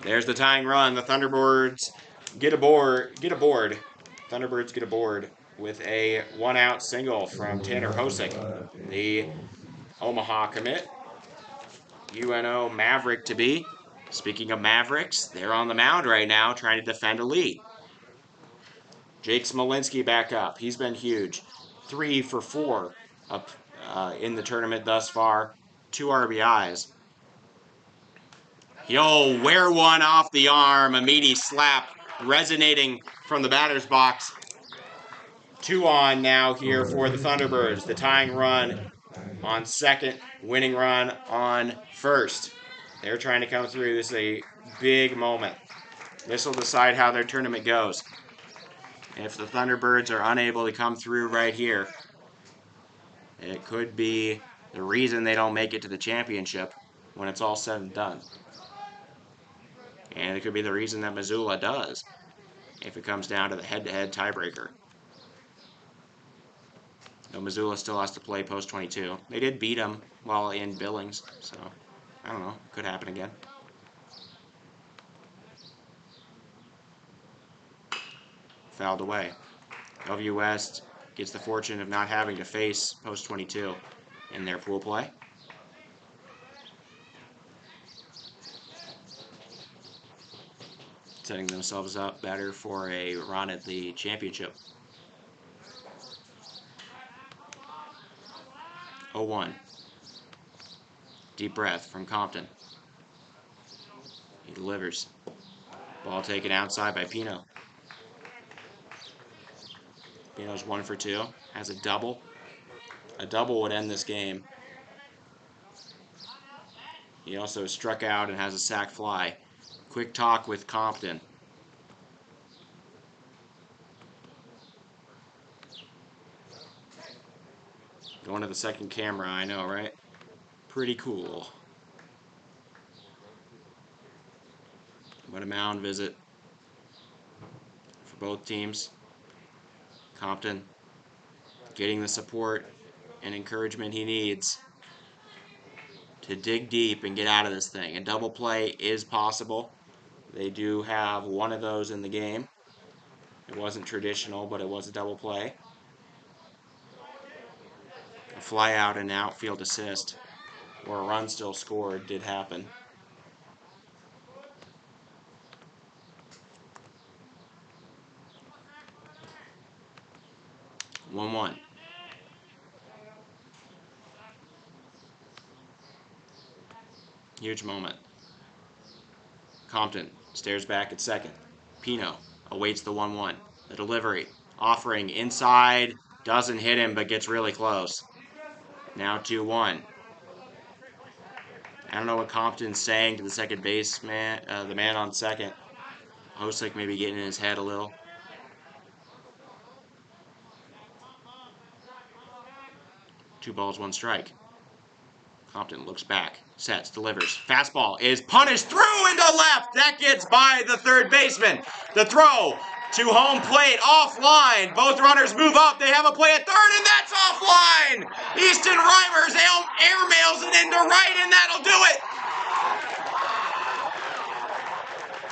There's the tying run. The Thunderbirds get aboard. Thunderbirds get aboard with a 1-out single from Tanner Hosick, the Omaha commit. UNO Maverick to be. Speaking of Mavericks, they're on the mound right now trying to defend a lead. Jake Smolinski back up. He's been huge. 3 for 4 up in the tournament thus far. 2 RBIs. He'll wear one off the arm. A meaty slap resonating from the batter's box. 2 on now here for the Thunderbirds. The tying run on second, winning run on first. They're trying to come through. This is a big moment. This will decide how their tournament goes. If the Thunderbirds are unable to come through right here, it could be the reason they don't make it to the championship when it's all said and done. And it could be the reason that Missoula does if it comes down to the head-to-head tiebreaker. No, Missoula still has to play post-22. They did beat them while in Billings, so I don't know. Could happen again. Fouled away. Bellevue West gets the fortune of not having to face post-22 in their pool play. Setting themselves up better for a run at the championship. 0-1. Deep breath from Compton. He delivers. Ball taken outside by Pino. Pino's 1 for 2. Has a double. A double would end this game. He also struck out and has a sac fly. Quick talk with Compton. Going to the second camera, I know, right? Pretty cool. What a mound visit for both teams. Compton getting the support and encouragement he needs to dig deep and get out of this thing. A double play is possible. They do have one of those in the game. It wasn't traditional, but it was a double play. A fly out and outfield assist, or a run still scored, did happen. One. Huge moment. Compton stares back at second. Pino awaits the 1-1. The delivery. offering inside, doesn't hit him, but gets really close. Now 2-1. I don't know what Compton's saying to the second baseman, the man on second. Hosek maybe getting in his head a little. Two balls, one strike. Compton looks back, sets, delivers. Fastball is punished through into left. That gets by the third baseman. The throw to home plate, offline. Both runners move up. They have a play at third, and that's offline. Easton Reimers airmails it into right, and that'll do it.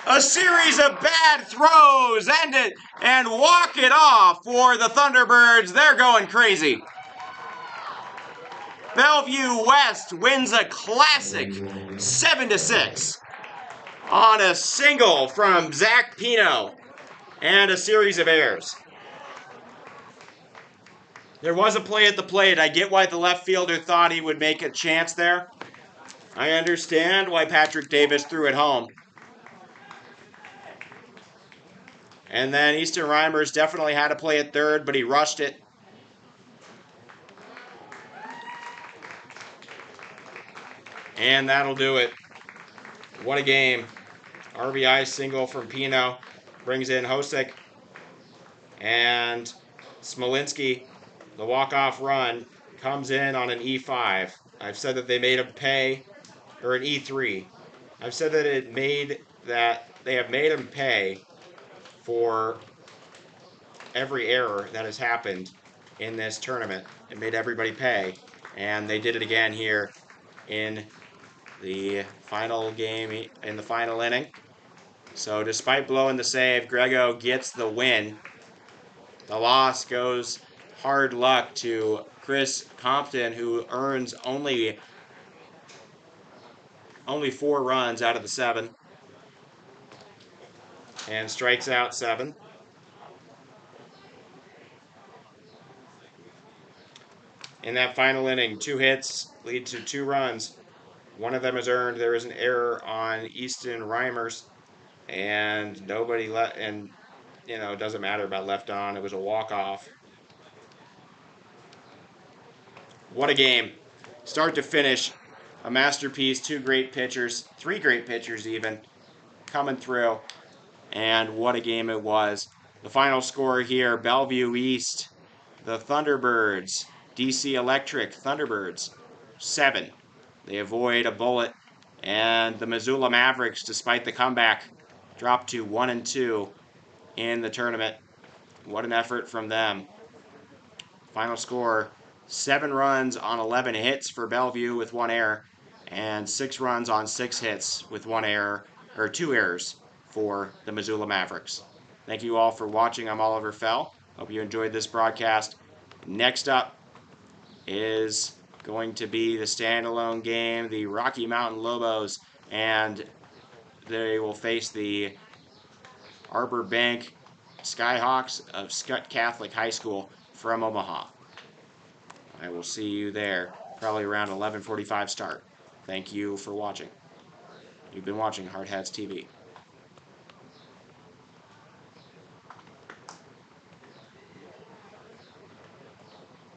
A series of bad throws end it and walk it off for the Thunderbirds. They're going crazy. Bellevue West wins a classic 7-6 on a single from Zach Pino and a series of errors. There was a play at the plate. I get why the left fielder thought he would make a chance there. I understand why Patrick Davis threw it home. And then Easton Reimers definitely had a play at third, but he rushed it. And that'll do it. What a game. RBI single from Pino. Brings in Hosek. And Smolinski, the walk-off run, comes in on an E5. I've said that they made him pay, or an E3. I've said that they have made him pay for every error that has happened in this tournament. It made everybody pay. And they did it again here in the final game, in the final inning. So despite blowing the save, Grego gets the win. The loss goes hard luck to Chris Compton, who earns only 4 runs out of the 7 and strikes out 7. In that final inning, 2 hits lead to 2 runs. One of them is earned. There is an error on Easton Reimers, and nobody it doesn't matter about left on. It was a walk-off. What a game. Start to finish, a masterpiece. 2 great pitchers, 3 great pitchers even, coming through. And what a game it was. The final score here, Bellevue East, the Thunderbirds, DC Electric Thunderbirds, 7. They avoid a bullet. And the Missoula Mavericks, despite the comeback, dropped to 1-2 in the tournament. What an effort from them. Final score, 7 runs on 11 hits for Bellevue with 1 error, and 6 runs on 6 hits with 1 error, or 2 errors for the Missoula Mavericks. Thank you all for watching. I'm Oliver Fell. Hope you enjoyed this broadcast. Next up is going to be the standalone game, the Rocky Mountain Lobos, and they will face the Arbor Bank Skyhawks of Skutt Catholic High School from Omaha. I will see you there, probably around 11:45 start. Thank you for watching. You've been watching Hard Hats TV.